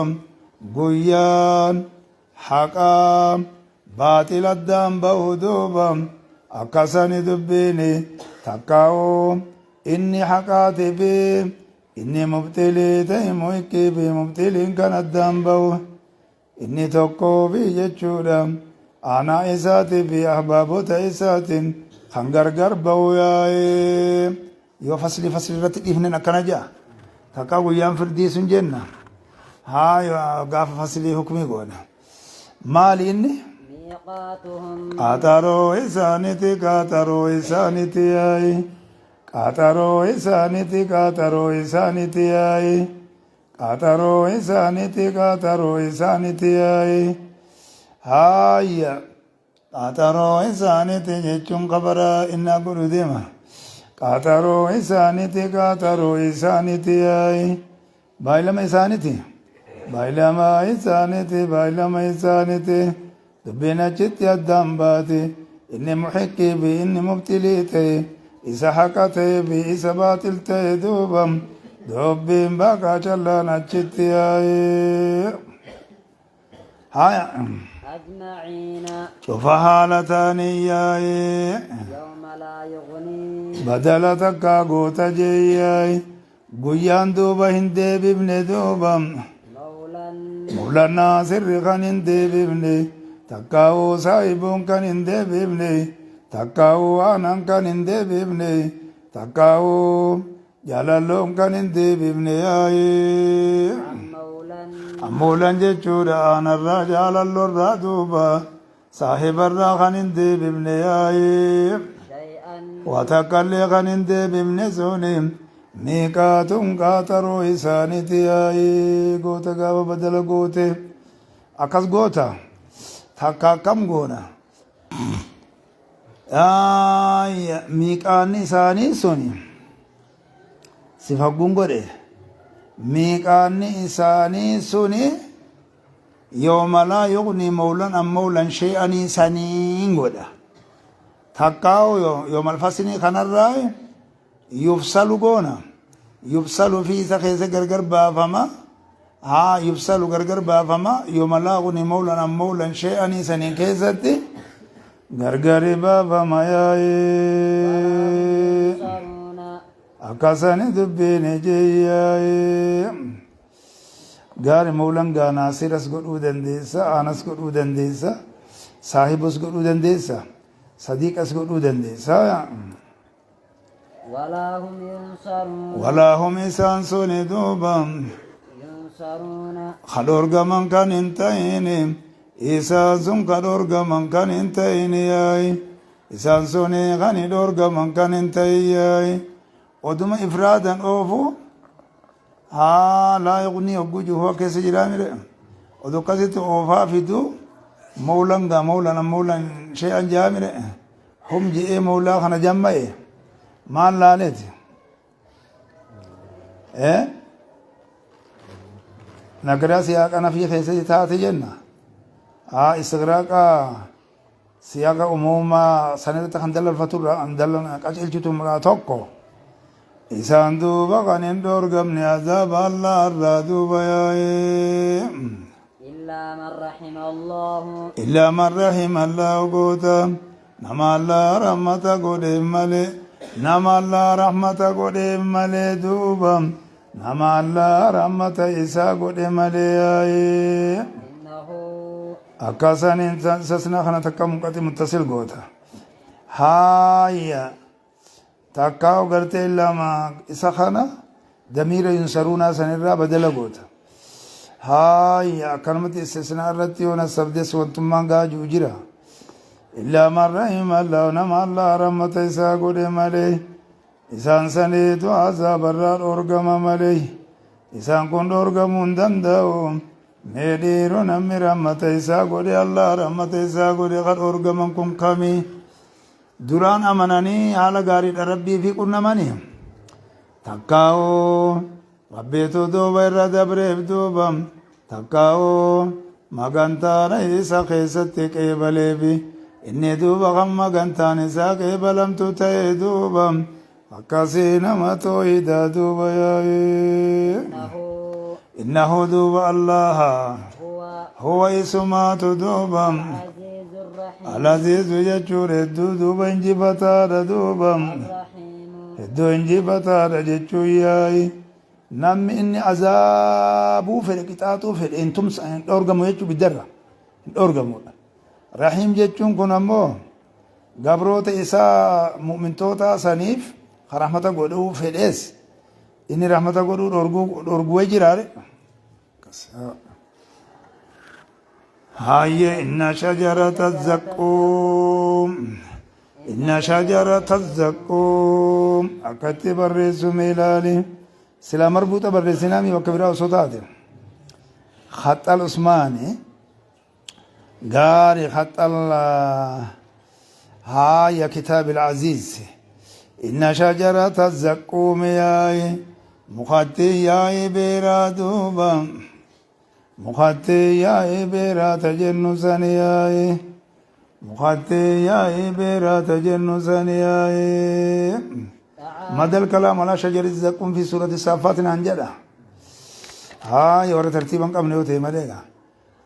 guyyaan haqaa baaxila addaan ba'u duuba akkasani dubbiini takkaa'u inni haqaati fi inni mubxilii ta'e muhiqqii fi mubxiliin kan addaan ba'u inni tokkoo fi jechuudha aanaa isaatii fi ahbaabota isaatiin kan gargar ba'u yaa'ee yoo fasli irratti dhiifnen akkana ja'a takkaa guyyaan firdii sun jenna haa gaafa fasilii hukmii goona maali inni ميقاتهم qaxaroo isaaniti qaxaroo isaaniti yaayi qaxaroo isaaniti qaxaroo isaaniti yaayi qaxaroo isaaniti qaxaroo isaaniti yaayi haayya qaxaroo isaaniti jechuun qabara innaa godhu deema qaxaroo isaaniti qaxaroo isaaniti yaayi baay'ilama isaaniti baay'ilama isaaniti baay'ilama isaaniti dubbiin achitti addaan baate inni muxiqqii fi inni mubtilii ta'e isa haqa ta'e fi isa baatil ta'e duuba dubbiin baqaa callaan achitti yaa'ee haya أجمعين cufa haala taanii yaa'ee يوم لا يغني badala takkaa goota jeeyyaay guyyaan duuba hin deebifne duuba مولا mul'annaa sirri kan hin deebifne takkaa'uu saahibuun kan hin deebifne takkaa'uu aanan kan hin deebifne takkaa'uu jaalalloon kan hin deebifne yaa'ee مولا ammuulan jechuudha aanarraa jaalalloorraa duuba saahibarraa kan hin deebifne yaa'ee شيئا waa takkallee kan hin deebifne suni miiqaatuun qaxaroo isaaniti yaa'ee goota gaafa badala goote akkas goota takka akkam goona miiqaanni isaanii suni si fagguun godhe miiqaanni isaanii suni yooma laa yughni mawlan an mawlan shay'anii saniin godha takkaa'u yooma alfasinii kanarraa yufsalu goona yufsalu fi isa keessa gargar baafama haa yufsalu gargar baafama yooma laa yughni mawlan an mawlan shay'anii saniin keessatti gargari baafama yaa'ee ينصرون akkasani dubbiin jeeyyaa'ee gaari mawlan gaana asiras godhuu dandeessa anas godhuu dandeessa saahibus godhuu dandeessa sadiiqas godhuu dandeessa ولا هم ينصرون walaa hum isaan suni duuba ينصرون kadhoorgaman kan hin ta'ini isaan sun kadhoorgaman kan hin ta'ini yaayi isaan suni kan hidhoorgaman kan hin ta'in yaayi oduma ifraadan oofu haa laa yuqnii hogguu juhuu keessa jiraamire odu akkasitti oofaa fidu mawlan gaa mawlan mawlan shay'an jaamire hum je'ee mawlaa kana jamma'e maal laaleeti nagaraa siyaaqa nafii keessa taate jenna haa istigraaqa siyaaqa umuumaa sanirratti kan dalalfaturra qaceelchiturraa tokko isaan duuba kan hin dhoorgamne azaaba allaa irraa duuba yaa'ee إلا من رحم الله illaa man rahima allaahu goota nama allaa rahmata godheef malee nama allaa rahmata godheef malee duuba nama allaa rahmata isaa godhe malee yaa'ee إنه akkasaniin sasna kana takka muqati muttasil goota haaya takkaa gartee lama isa kana damiira yunsaruunaa sanirraa badala goota haaya akkanumatti istisnaa irratti yoo nasabdes wantummaan gaajuu jira illaa man rahima allahu nama allah rahmata isaa godhe malee isaan saniitu azaabarraa dhoorgama malee isaan kun dhoorgamuu hin danda'u mee dhiiroo namni rahmata isaa godhe allah rahmata isaa godhe kan dhoorgaman kun kamii duraan amananii haala gaariidha rabbii fi qunnamanii takkaa'oo rabbeetu duuba irra dabreef duuba takkaa'oo magantaana isa keessatti qeebaleefi inni duuba kan magantaan isaa qeebalamtu ta'e duuba akkasii nama tooyidaa duuba yaa'ee إنه innahu duuba allaha هو huwa isumaatu duuba العزيز الرحيم alaziizu jechuudha hedduu duuba injifataadha duuba الرحيم hedduu injifataadha jechuu yaayi namni inni azaabuu fedhe qixaaxuu fedhe hin dhoorgamu jechuu biddarra hin dhoorgamudha rahiim jechuun kun ammoo gabroota isaa mu'mintoota saniif rahmata godhuu fedhees inni rahmata godhuu dhorguwee jiraare هاي إن شجرة الزقوم إن شجرة الزقوم أكتب الرسم ميلالي سلا مربوطة بالرسنامي وكبيرة وصوتاتي خط العثماني قاري خط هاي كتاب العزيز إن شجرة الزقوم ياي مخطي ياي بيرا دوبا مخطي ياي بيرا تجنسا ياي مخطي ياي بيرا تجنسا ياي مدى الكلام على شجر الزقوم في سورة الصافات أنجلها هاي ورا ترتيبا قبل يوتي مدينة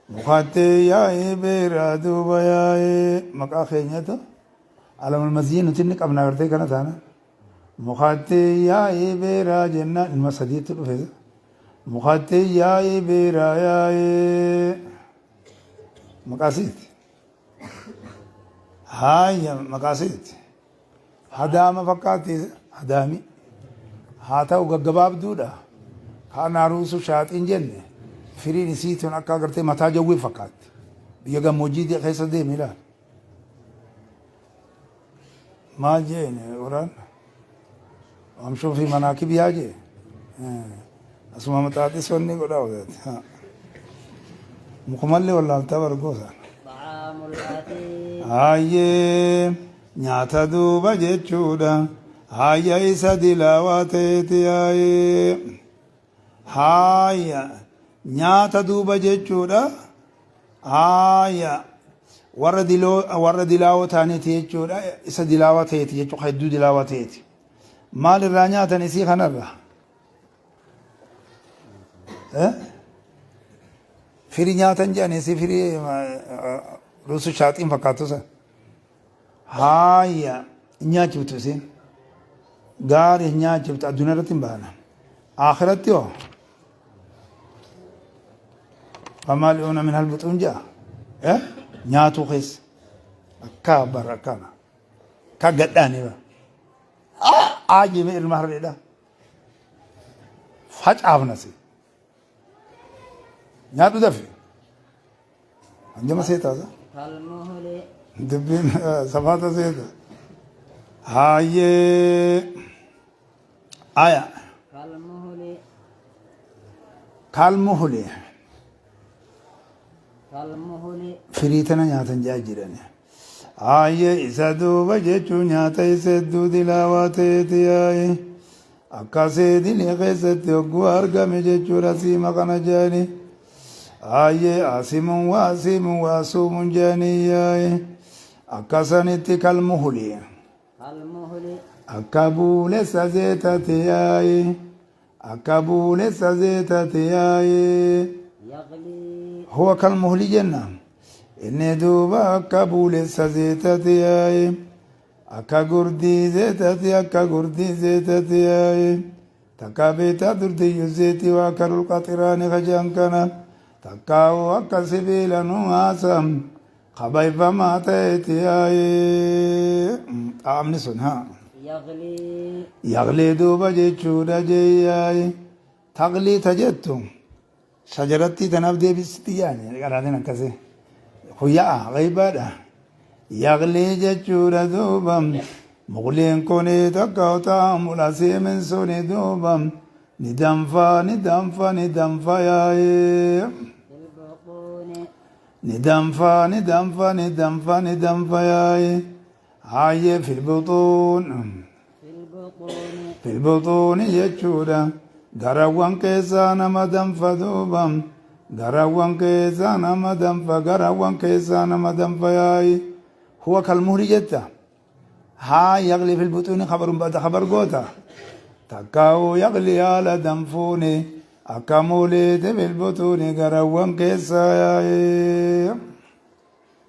مخطي ياي بيرا دوبا ياي مقا خينيته على المزيين نتنك أبنا ورتي كانت أنا مخطي ياي بيرا جنة المسجد تلوفيز مخطي ياي بيرا ياي مقاصد هاي مقاصد هدام فقاتي هدامي هاتا وقباب دودا كان عروس شاطين جنة فرين سيتون أكا قرتي متا جوي فقات بيجا موجود خيس دي ميلاد ما جيني وران हम शो في مناكب ياجي اسمه متعدي سوني قد أوزت مكمل ولا التبر قوسا طعام الأثيم هاي نياتا دوبا جيتشودا هاي إيسا دلاواتيتي هاي نياتا دوبا جيتشودا هاي warra dilaawoo taaneeti jechuudha isa dilaawaa ta'eeti jechuudha hedduu dilaawaa ta'eeti maal irraa nyaatan isii kanarra firii nyaatan jedhan isii firii ruusu shaaxiin fakkaatu san haaya nyaachiftu isiin gaarii nyaachiftu addunyaa irratti hin baana akhiratti hoo famaali'uuna min halbuxuun ja'a nyaatu kees akka bara kana ka gadhaani ba aajime ilma harreedha facaafnasi nyaatu dafe anjama seetaasa كالمهل dubbiin safaata seeta haayee aya كالمهل kaalmuhule كالمهل firii tana nyaatan jaa jirani haayee isa duuba jechuu nyaata isa hedduu dilaawaa ta'eeti yaaye akkasii dilee keessatti hogguu argame jechuudha siima kana jaani haayee asimun waasuumun jaani yaaye akkasanitti kalmuhuli كالمهل akka buulessa zeetati yaaye akka buulessa zeetati yaaye يغلي هو كالمهل جنة إني دوبا أكا بولس زيتتي آي أكا قردي زيتتي أكا قردي زيتتي آي تكا بيتا دردي زيتي وأكا القطران خجان كان تكاو أكا سبيلا نواسم خبايف ما تيتي آي آمني سنها يغلي يغلي دوبا جيتشودا جي آي تغلي تجتم شجرتي تنبدي بستياني قراتنا كذا خويا غيبادا يغلي جچورا دوبم مغلين كوني تكاوتا ملاسي من سوني دوبم ندمفا يا في البطون ندمفا يا هاي في البطون في البطون جچورا garawwan keessaa nama danfa duuba garawwan keessaa nama danfa yaayi huwa kalmuhli jetta haa yaqli fil buxuuni khabarun ba'da khabar goota takkaa'u yaqli haala danfuuni akka muuleete fil buxuuni garawwan keessaa yaayi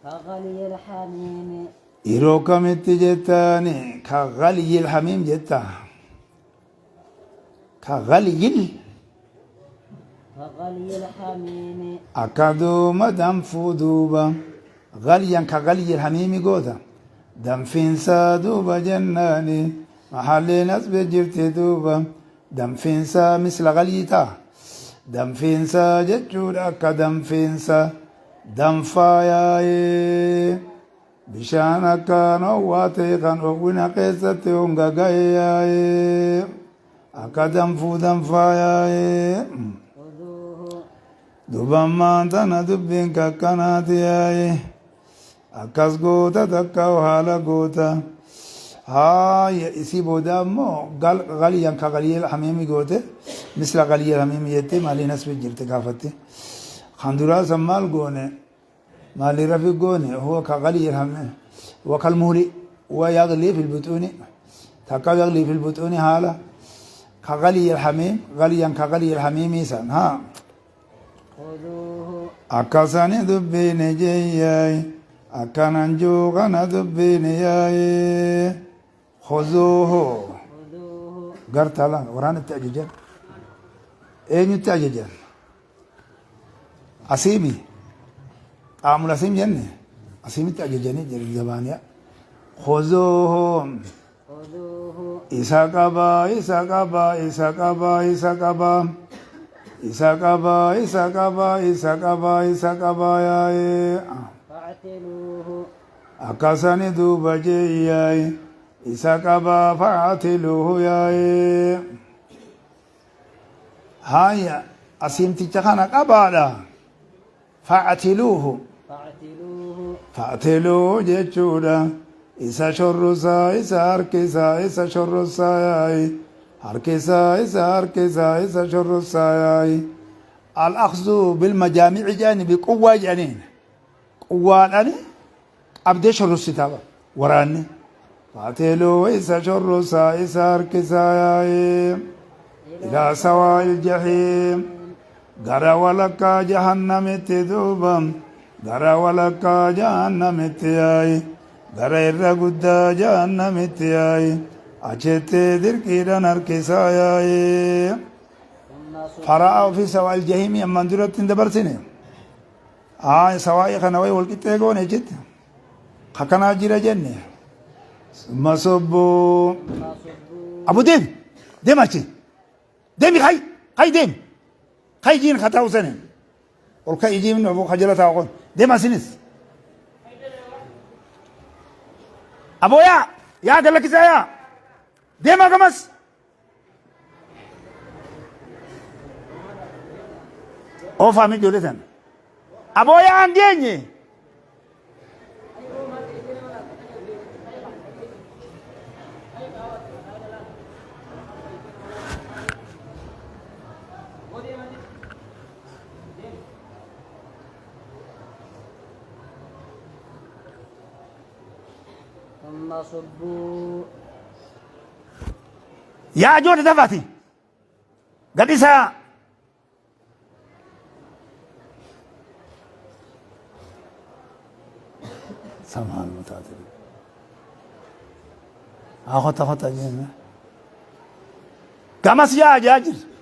كغلي الحميم yeroo kamitti jettaani ka galiyyil hamiim jetta كغلي الحميم أكادوما دنفو دوبا غليا كغلي الحميم قوتا دنفين سا دوبا جناني محل ناس بجرت دوبا دنفين سا مثل غليتا danfiinsa jechuudha akka danfiinsa danfaa yaa'ee bishaan akkaan ho'aa ta'e kan ho'ina keessatti hongaga'e yaa'ee akka danfuu danfaa yaa'ee dubammaan tana dubbiin kakkanaati yaa'ee akkas goota takka haala goota هاي يسيبوا دامو غاليا كغالية الحميمي قوته مثل غالية الحميمي يتي مالي نسبة جرت كافتي خندورا سمال قونه مالي رفي قونه هو كغالية الحميمي وكالمولي ويغلي في البطون تكا يغلي في البطون حالا كغالية الحميم غاليا كغالية الحميمي سان ها أكاساني دبيني جياي أكانانجو غانا دبيني ياي خذوه قرت لا وران التأججان اين التأججان أسيمي عامل أسيم جنة أسيمي التأججاني جري زبانيا خذوه إساقبا إساقبا إساقبا إساقبا إساقبا إساقبا إساقبا إساقبا ياي أكاساني دوبا جياي إساقبا فاعتلوه ياي هاي أسيمتي تخانا قبالا فاعتلوه فاعتلوه جيتشودا إسا شرسا إسا هركسا إسا شرسا ياي هركسا إسا هركسا إسا شرسا ياي الأخذ بالمجامع جاني بقوة جانين قوة أني أبدي شرسي تابا وراني فاتلو إسا شرسا إسا هركسا ياي إلى سواء الجحيم غرا ولكا جهنم تدوبا غرا ولكا جهنم تياي غرا إرقودا جهنم تياي أجت دركيدا نركسا ياي فرأوا في سواء الجحيم يمن درت دبرسني سواء خنوي والكتاغون اجت خكنا جرا جنة ثم صبوا أبو ديم ديم أشي ديمي خاي ديم خاي جين خطاو سنة والخاي جين من أبو خجلة تاقون ديم أسينس أبو يا دلك سايا ديم أكمس أو فامي جولتن أبو عندي ثم صبوا يا جود دفاتي قديسا سمع المتعدل خطا جينا كمس يا جاجر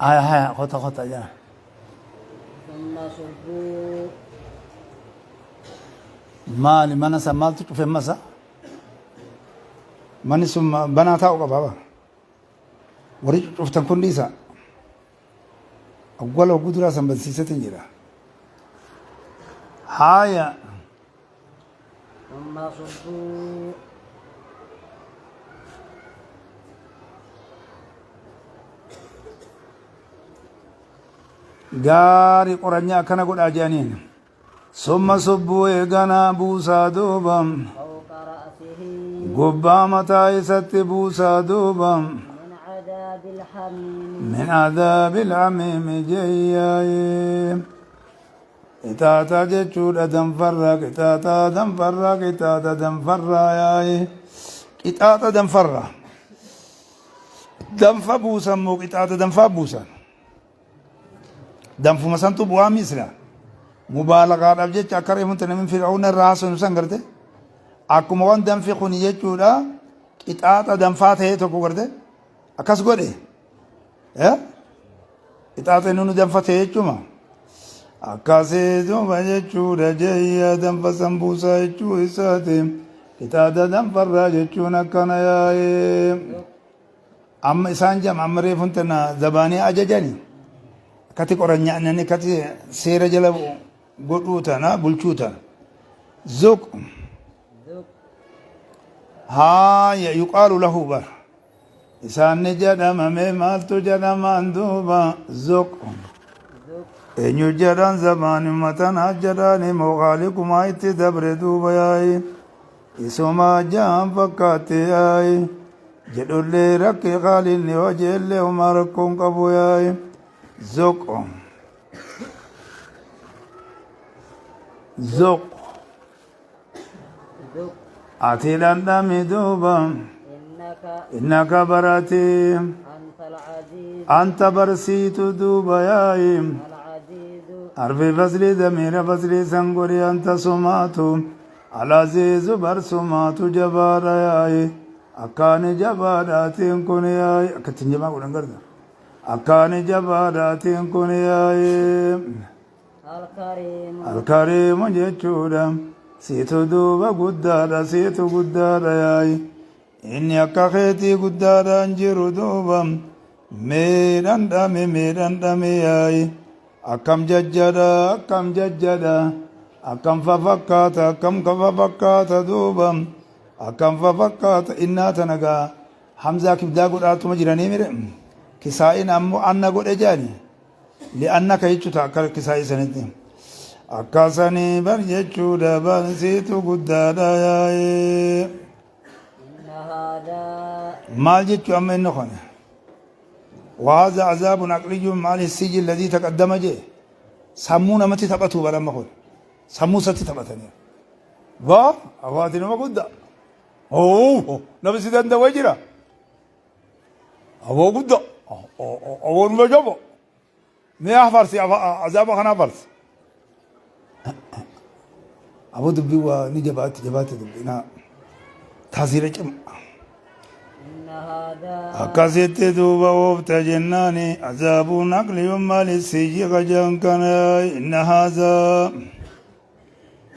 هاي خطا جا ثم صبوا مالي mana sammaltu cufe masa mani sun bana ta'u qaba ba wari cuftan kun dhiisa awwala gudura san bansiisatin jira haya ثم صبوا gaarii qoranya akkana godhaa jedhaniin summa subbuu eeganaa buusaa duuba فوق رأسه gubbaa mataa isatti buusaa duuba من عذاب الحميم min adaabil hamiimi jeyyaaye qixaaxa jechuudha danfarraa qixaaxa danfarraa qixaaxa danfarraa yaaye qixaaxa danfarraa danfa buusan moo qixaaxa danfaa buusan danfuma santu bu'aa misra mubaalaqaadhaaf jecha akka reemunta namni fir'aawna irraa haasanu san garte akkuma waan danfi kun jechuudha qixaaxa danfaa ta'ee tokko garte akkas godhe ixaaxee nu danfate jechuma akkasii duuba jechuudha jeeyya danfa sambuusaa jechuu isaati ixaaxa danfarraa jechuun akkana yaa'ee amma isaan jam amma reefun tana zabaanii ajajani akkati qoranyaanani akkati seera jala godhuu tana bulchuu tana zuq haaya yuqaalu lahu bar isaanni jedhamame maaltu jedhamaan duuba zuq eenyu jedhan zabaanuma tana jedhani mooqaalikumaa itti dabre duuba yaayi isuma jaan fakkaate yaayi jedhullee rakki qaalinni hojeellee uma rakkoon qabu yaayi zuq zuq ati dhandhami duuba innaka barati أنت العزيز anta barsiitu duuba yaayi العزيز arfi fasli damiira fasli sangori anta sumaatu alaziizu bar sumaatu jabaadha yaayi akkaani jabaadhaatiin kun yaayi akkattiin jabaa godhan garta akkaani jabaadhaatiin kun yaayi الكريم alkariimu jechuudha siitu duuba guddaadha siitu guddaadha yaayi inni akka keetii guddaadhaan jiru duuba meedhandhame yaayi akkam jajjadha akkam fafakkaata akkam kafafakkaata duuba akkam fafakkaata innaa tanagaa hamzaa kibdaa godhaatuma jiranii mire kisaa'in ammoo anna godhe jaani li'annaka jechuuta akka kisaa'ii sanitti akkasanii bar jechuudha barsiitu guddaadha yaa'ee إن هذا maal jechuu amma inni kone وهذا عذاب عقلي مع السجل الذي تقدم جه سمونا متى تبتوا بلا ما خل سمو ستي تبتني با أواتنا ما قد أوه نبي سيدنا ده وجرا أوه قد أوه ما جابه ما أحفر سي عذاب خنا فرس أبو دبي ونجبات دبينا تحذير جم إن هذا akkasitti duuba oofta jennaani azaabuun aqliyun maalissiyyi qajan kana inna haazaa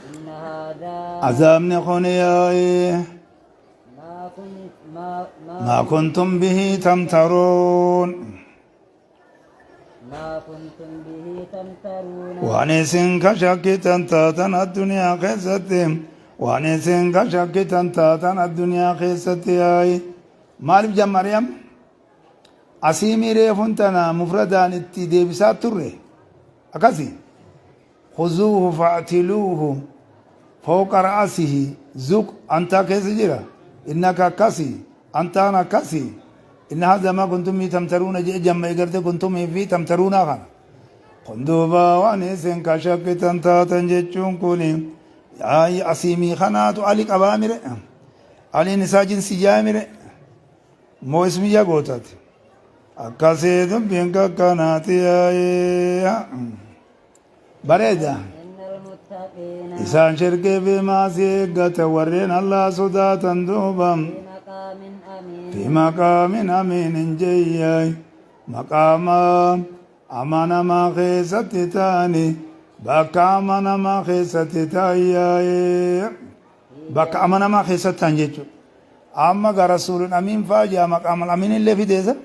إن هذا azaabni kun yaa'i ما كنت maa kuntum bihi tamtaruun ما كنتم به تمترون waan isin ka shakkitan taatan addunyaa keessatti waan isin ka shakkitan taatan addunyaa keessatti yaa'i maaliif jammariyam asiimii reefun tana mufradaan itti deebisaa turre akkasi khuzuuhu fa'tiluuhu fawqa ra'asihi zuq antaa keessa jira innaka akkasi antaan akkasi inna hadha ma kuntum tamtaruuna jee jamma egarte kuntum fi tamtaruuna kana kun duuba waan isin ka shakkitan taatan jechuun kuni asiimii kanaatu ali qabaa mire aliin isaa jinsiyyaa mire moo ismiyya gootaati akkasii dubbiin kakkanaati yaa'ee bareeda إن المتقين isaan shirkii fi maasii eeggatan warreen allaa sodaatan duuba في fi مقام أمين maqaamin amiinin jeeyyaay maqaama amanamaa keessatti taani bakka amanamaa keessatti taayyaayee bakka amanamaa keessatti taan jechuudha amma ga rasuulun amiin faajaa maqaamal amiin illee fideessa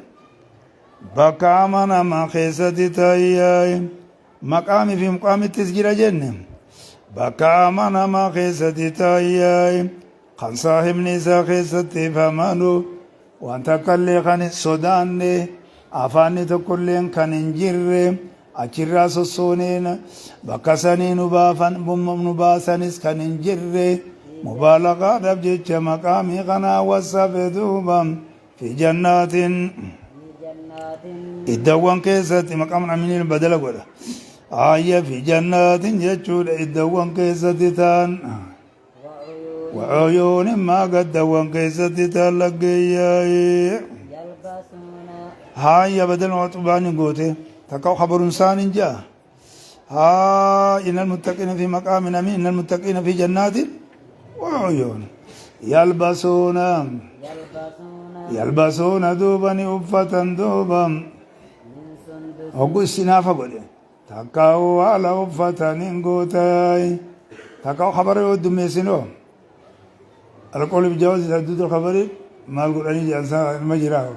bakka amanamaa keessatti taayyaayee maqaamii fi muqaamittis jira jenne bakka amanamaa keessatti taayyaayee kan saahibni isaa keessatti ifamanu waan takkallee kan hin sodaanne afaanni tokkolleen kan hin jirre achirraa sossooneen bakka sanii nu baasanis kan hin jirre mubaalaqaadhaaf jecha maqaamii kanaa wasafe duuba fi jannaatin في جنات iddawwan keessatti maqaaman aminiin badala godha ayya fi jannaatin jechuudha iddawwan keessatti ta'an وعيون وعيون ما قدوان كيستي تلقياي يلبسون هاي بدل وطباني قوتي تقو خبر انسان جاء ها إن المتقين في مقام أمين إن المتقين في جنات وعيون يلبسون يلبسون يلبسون دوبا أفة دوبا من سندس هو استنافة قولي تكاو على أفة ننقوتاي تكاو خبر يود ميسينو القول بجواز تدود الخبر ما القول أني جالسا المجراه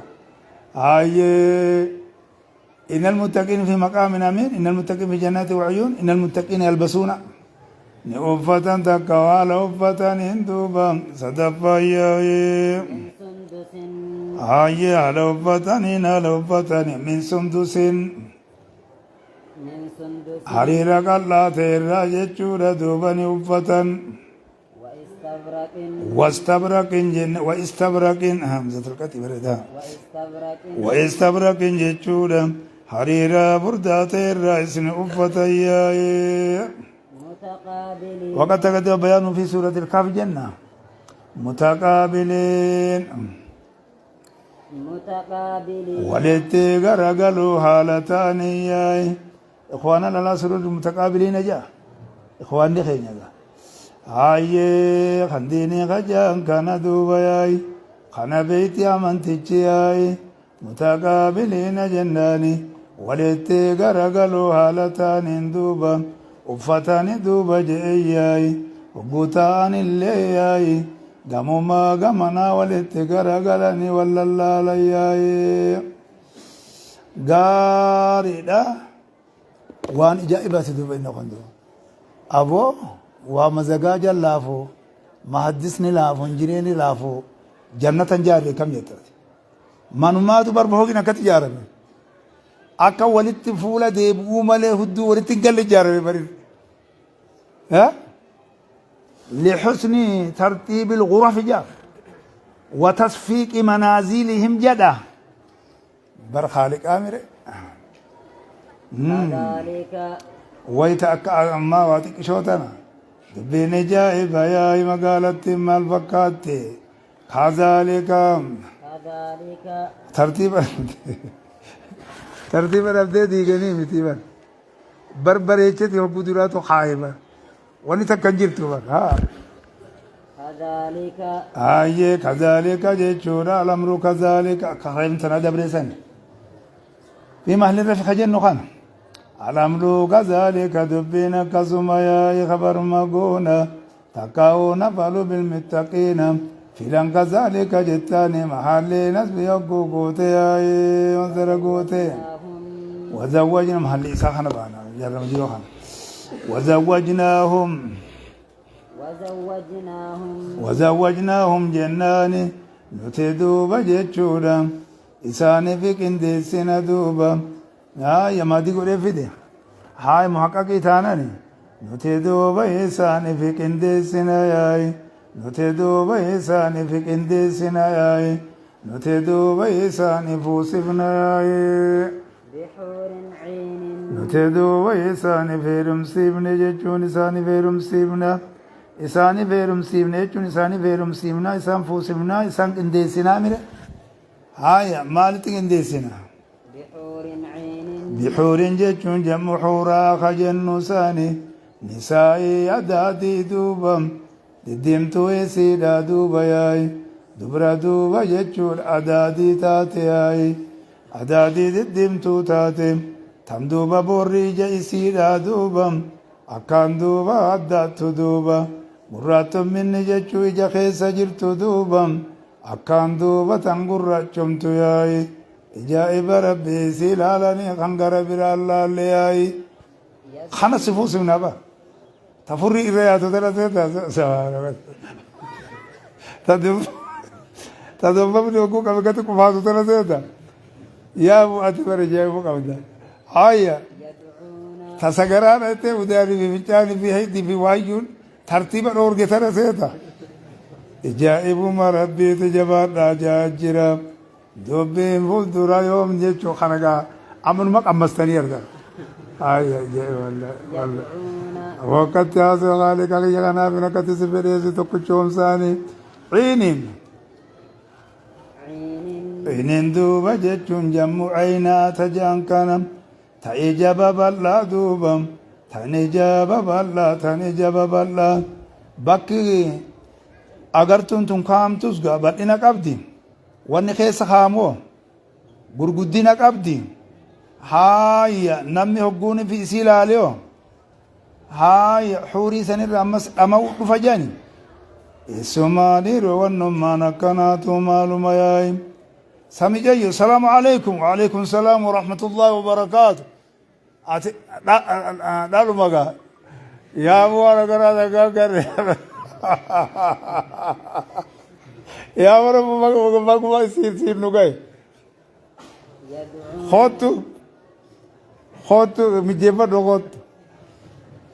هاي إن المتقين في مقام أمين إن المتقين في جنات وعيون إن المتقين يلبسون أفة تكاو على أفة نندوبا صدفايا من سندس هاي على أفتني على أفتني من سندس من سندس حريرة قلا تيرا جتشورا دوبني أفتن واستبرق واستبرق جن واستبرق همزة الكتب بردا واستبرق واستبرق جتشورا حريرة بردا تيرا اسم أفتيا متقابلين وقد تقدم بيان في سورة الكهف جنة متقابلين متقابلين ولدت غرغلوا حالتان ياي اخوانا لا سرور متقابلين جاء اخواني خينيا هاي خنديني غجان كان دوبا ياي خنا بيتي امنتي ياي متقابلين جناني ولدت غرغلوا حالتان دوبا وفتان دوبا جاي وبوتان اللي ياي gamuma gamana walitti garagalani wallallaalayaaye gaariidha waan ijaa'ibaati duuba inni qondo aboo waa mazagaaja laafoo mahaddisni laafoo injineerni laafoo jannatan jaarre kam jettati manumaatu barba hogin akkatti ijaarame akka walitti fuula deebi'uu malee hudduu walitti hin galle ijaarame bari لحسن ترتيب الغرف جاء وتصفيق منازلهم جدا بر خالق آمر كذلك ويتأكى أما واتك شوتنا دبين جائب يا مقالة مال فكات كذلك كذلك ترتيب الأبدي ديغني متيبا بربريتي وقدرات خائبة ونتكجرت ها كذلك آيه كذلك جيتشورا الأمر كذلك كخيم سنة بريسن في محل الرفق جنو خان الأمر كذلك دبنا كسمايا خبر مقونا تكاونا فالو بالمتقين فيلان كذلك جتاني محل نسب يقو قوتي وانزر قوتي وزوجنا محل إساخنا بانا جرم جيرو خان وزوجناهم جنان نتدوبا جتشورا إساني في كندسنا دوبا يا ما دي قولي فيدي هاي محققي تاناني نتدوبا إساني في كندسنا ياي نتدوبا إساني في كندسنا ياي نتدوبا إساني فوسفنا ياي بحور عين نتدوبا إساني فيرم سيبنا جتشون إساني فيرم سيبنا إساني فيرم سيبنا جتشون إساني فيرم سيبنا إسان فوسفنا إسان كندسنا ميرا هاي مالتي كندسنا بحور عين بحور جتشون جمع حورا خجن ساني نسائي أداتي دوبا ددمتو يسيدا دوبا ياي دبرا دوبا جتشون أداتي تاتي ياي أداتي ددمتو تاتي تم دوبا بوري جيسيدا دوبا أكان دوبا أداتو دوبا مراتو من جتشو إجا خيسا جرتو دوبا أكان دوبا تنقر جمتو ياي إجائب ربي سلالني خنقر برا الله لياي خانا سفوس من أبا تفري إرياتو تلاتة سوارا تدوم بني وكو كمكتو كفاتو تلاتة يا أبو أتبر جايبو كمدا هايا تسقران أتي وداري في مجاني في هيدي في وايون ترتيب الأورجي تلاتة إجائب ما ربي تجبار راجا جرام دوبين فول دورا يوم جيتشو خنقا عمل مك أمستني يرجع هاي جاي والله وقت ياسو غالي كالي جانا بنا كتسي فريزي تقشوم ساني عينين عينين دوبا جيتشون جمو عينا تجان كنم تأجاب بالله دوبا تنجاب بالله تنجاب بالله بكي أغرتون تنقام تسقى بلنا قبدين wanni keessa kaamoo gurguddina qabdi haaya namni hogguun fi isii ilaaliyo haaya xuurii sanirra ammas dhama'u dhufa jani issumaaniiru wannummaan akkanaatu maaluma yaa'im sami jayyo salaamu alaykum wa alaykum salaam wa rahmatullahi wa barakaatu ati dhaluma gaa yaa bu'aana garaa dhagaa garre yaa bara maguma siin nu gaye khootu mijeeffadho khootu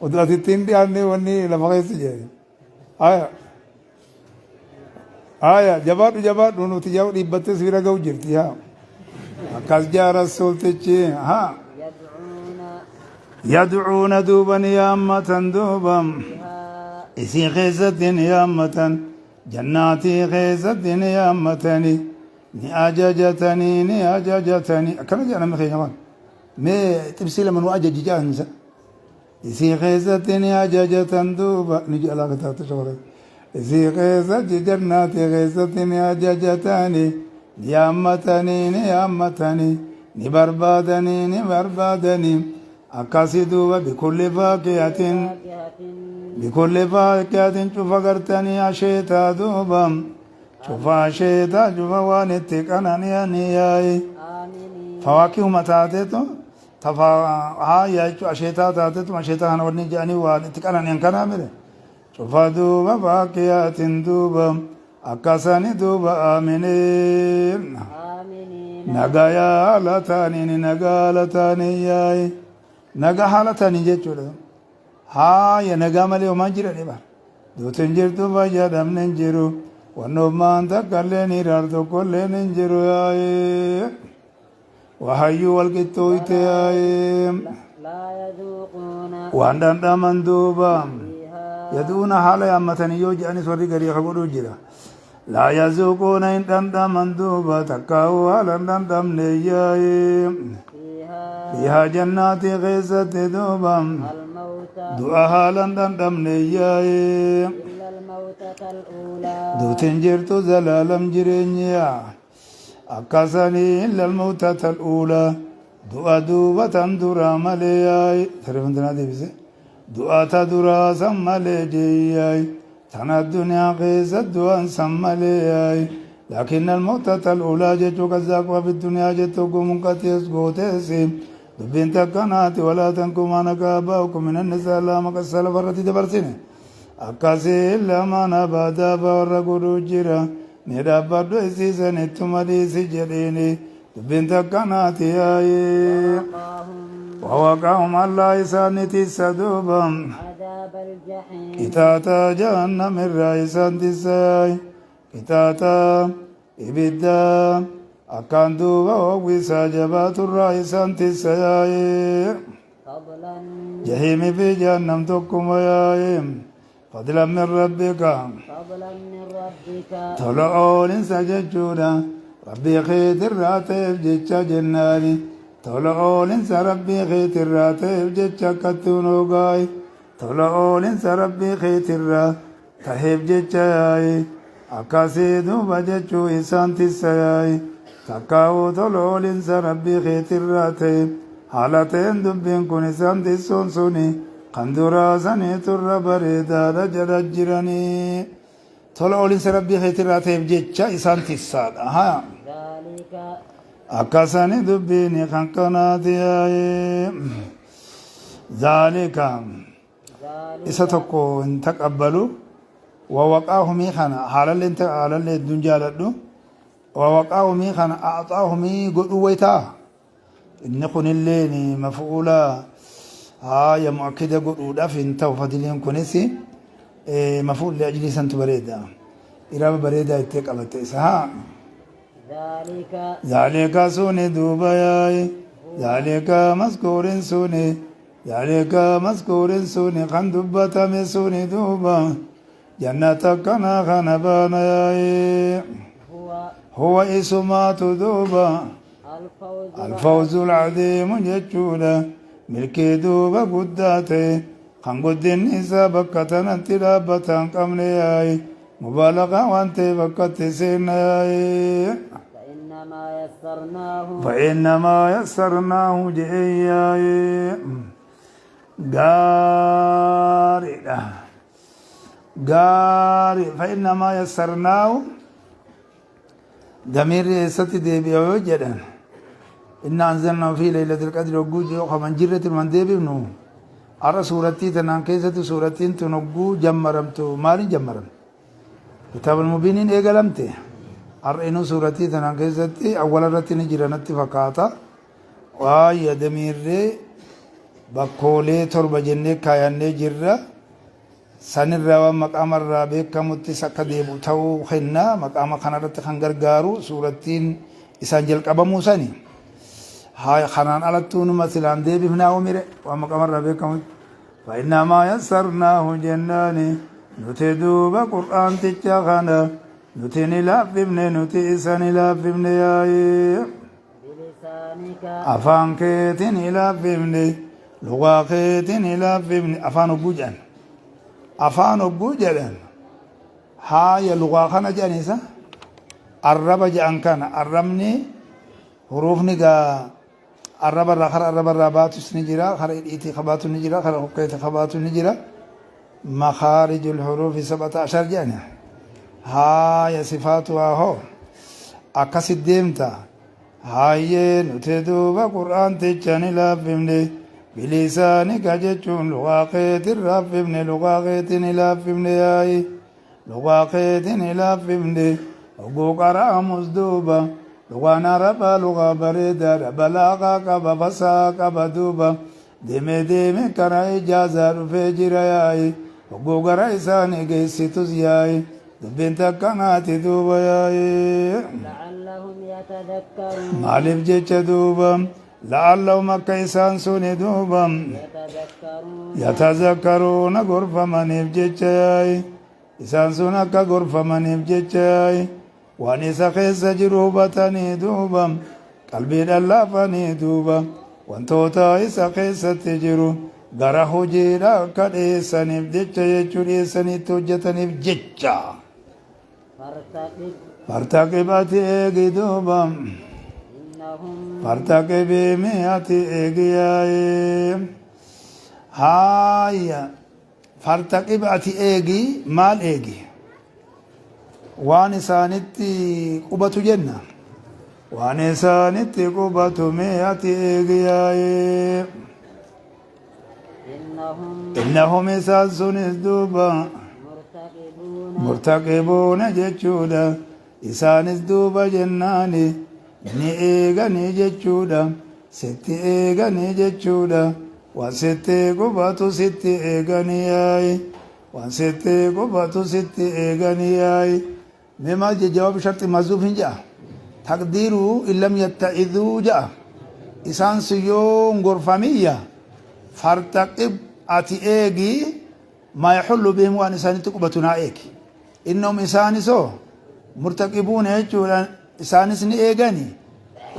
odu asittiin dhiyaanne wanni lafa keessa jedhe aya jabaadhu nuti jau dhibbatte sibira ga'u jirti haa akkas jaa rasuultichi haa yadcuuna duuban yaammatan duuban isii keessattiin yaammatan jannaatii keessattiin yaammatani ni ajajatanii akkana jedhame keenya waan mee xibsii lama nu ajaji jaansa isii keessatti ni ajajatan duuba ni jala kataata shawara isii keessatti jannaatii keessatti ni ajajatanii yaammatanii ni barbaadanii akkasi duuba bikulli faakiyatin cufa gartanii asheetaa duuba cufa asheetaa cufa waan itti qanani'anii yaa'i fawaakihuma taateetu haaya jechuun asheetaa taateetu asheetaa kana wanni jedhanii waan itti qanani'an kanaa mire cufa duuba faakiyaatin duuba akkasani duuba aaminiin nagayaa haala taaniin nagaa haala taanii yaa'i nagaa haala taanii jechuudha haaya nagaa malee homaan jirani bara duutin jirtu fayyadamne hin jiru wannummaan takkaillee hiraar tokkollee hin jiru yaa'ee wahayyuu walqixxooyte yaa'ee waan dhandhaman duuba yaduuna haala yaammatanii yoo jedhanis warri garii ka godhuu jira laa yazuuquuna hin dhandhaman duuba takkaa'uu haala hin dhandhamne yaa'ee fiihaa jannaatii keessatti duuba du'a haala hin dhandhamne yaa'ee duutin jirtu zalaalam jireenyaa akkasanii illa almawtata al'uulaa du'a duuba tan duraa malee yaa'i sarrefantanaa deebise du'a ta duraa san malee jeeyaa'i tan addunyaa keessa du'an san malee yaa'i laakin almawtata al'uulaa jechuu kazaaqwa fi duniyaa jettu gumuunqatees gooteesi dubbiin takkanaati walaa tankumaa nagaa baa'ukum min annisaa laa maqassa lafarratti dabarsine akkasii lamaan abaadaa warra godhuu jira ni dhaabbadhu isiisan ittuma dhiisi jedhiini dubbiin takkanaati yaa'ee wawaqaahum allaa isaanitissa duuba qixaaxa jahannamirraa isaan tissa yaa'i qixaaxa ibiddaa akkaan duuba howwisaa jabaaturraa isaan tissa yaa'ee jahiimi fi jahannam tokkuma yaa'ee فضلا من ربك تولعون سججودا ربي خيت الراتب جيتشا جناني تولعون ربي خيت الراتب جيتشا كتونو غاي تولعون ربي خيت الراتب جيتشا ياي أكاسي دوبا جيتشو إسان تساياي تكاو تولعون ربي خيت الراتب حالتين دبين كون إسان تسون سوني قندورا سنيت الربريدا رجرني طلع لنس ربي خيترات يبجيتشا إسان تساد ها أكاساني دبيني خنقناتي ذلك إساتكو إن تقبلوا ووقاه ميخانا حالا لنت حالا لدنجا لدو ووقاه ميخانا أعطاه مي قلوا ويتا إن قن الليني مفعولا يا مؤكد قلوا دافن تو فضلين كنسي مفعول لأجل سنت بريدا إرابة بريدا يتك أبتسها ذلك سوني دوبايا ذلك مذكور سوني ذلك مذكور سوني خان دبتا من سوني دوبا جنة كنا خنبانا هو اسمات دوبا الفوز العظيم جتشولا ملكي دوبا قداتي خان قدين إسا بكتنا تلابتا قمني مبالغة وانتي بكتي سينا فإنما يسرناه فإنما يسرناه جئياي غاري غاري فإنما يسرناه ضمير ستي ديبيو جدًا إن أنزلنا في ليلة القدر وجوج ومن جرة من ديبنو أرى سورتي تنان كيسة سورتين تنقو جمرمتو مالي جمرم كتاب المبينين إيقلمتي أرئنو سورتي تنان كيسة أولا رتين جرانتي فقاطا وآي دمير بقولي تربة جنة كايانة جرة سنر روا مقام الرابع كمتي سكا ديبو تاو خنا مقام خنارت خنگر غارو سورتين إسان جل قبا موساني هاي خنان على تون مثلا ديبي هنا وميره ومقام الرابع كمت فإنما يسرناه جناني نتدوب قرآن تجاخنا نتني لافبن نتي إسان لافبن ياي بلسانك أفان كيتن لافبن لغا كيتن لافبن أفان بوجان أفان بوجان هاي لغا خنا جانيسا الرب جان كان الرمني حروفني غا الرب الرخر الرب الربات نجرا خر إيتي خبات نجرا خر حقيت خبات نجرا مخارج الحروف 17 جاني هاي صفاتها هو أكسد ديمتا هاي نتدوب قرآن تجاني لافمني بلسانك جتشون لغاقيت الرافمني لغاقيت لافمني هاي لغاقيت لافمني وقوق رامز دوبا لغانا ربا لغا بريدا بلاغا قبا بسا قبا دوبا ديمي ديمي كرا إجازة رفي جراياي وقوق رئيساني قيسي تزياي دبين تكناتي دوبا ياي لعلهم يتذكرون مالف جيش دوبا لعلهم كيسان سوني دوبا يتذكرون غرفة منيف جيش ياي إسان سونك غرفة منيف جيش ياي واني سخيس جروبتني دوبا قلبي دلافني دوبا وانتوتا سخيس تجرو غرا هجيرا كديسنيف جيتشا يجوريسني توجتنيف جيتشا فارتقبت ايغي دوبا إنهم فارتقب مئات ايغياي هاي فارتقبت ايغي مال ايغي وان إسانتي قبة جنة وان إسانتي قبة مئة إيغياي إنهم إسان دوبا مرتقبون جتشودا إسان دوبا جناني ni eegani jechuudha sitti eegani jechuudha waan sitti qubatu sitti eegani yaayi waan sitti qubatu sitti eegani yaayi مما جواب شرط مزوف جاء تقديره إن لم يتعذوا جاء إسان سيون غرفمية فارتقب أتئيجي ما يحل بهم وأن إسان تقبتنا إيك إنهم إسان سو مرتقبون يجولا إسان سن إيغاني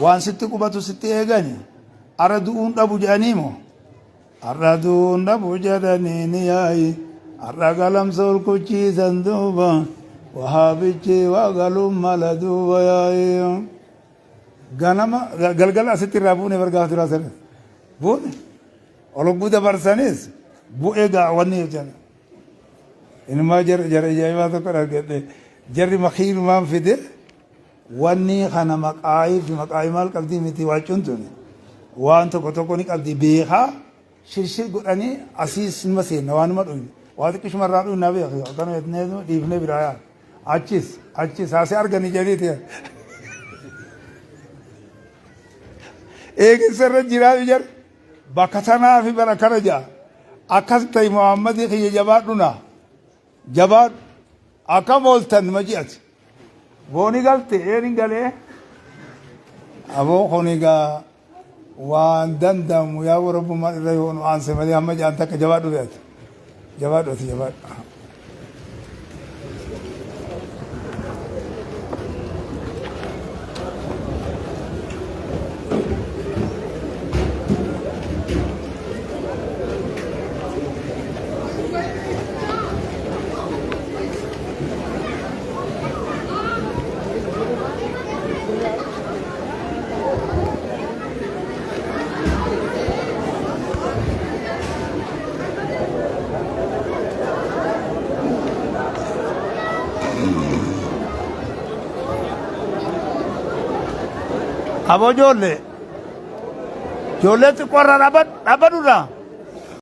وأن ستقبتو ست إيغاني أردون أبو جانيمو أردون أبو جانيني ياي أرقلم سول كوشي سندوبا وهابيتشي وقالوا مالدو وياي غنما غلغل اسيت رابوني ورغا تراسل بون اولغو دبرسانيس بو ايغا وني جن انما جر جايما تو كرغت جر مخيل ما فيد وني خنا مقاي في مقاي مال قبدي متي واچونتوني وانت كوتوكوني قبدي بيخا شرشر غداني اسيس مسين وان مدوي واد كشمر رادو نبي كانوا اتنيدو ديفني برايا achis haase argani jedhiti eeginsarra jiraatu jar bakka tanaa fi bara kana jaa akkas ta'i muhammadii kiyya jabaadhuna jabaadhu akkam ooltan maji'ati booni galte eerin galee aboo kunigaa waan dandamu yaa warabbumaan irra yoonu aanse malee hamma jaan takka jabaadhu beete jabaadhu Aboo ijoollee xiqqoorraa dhaabadhuudha.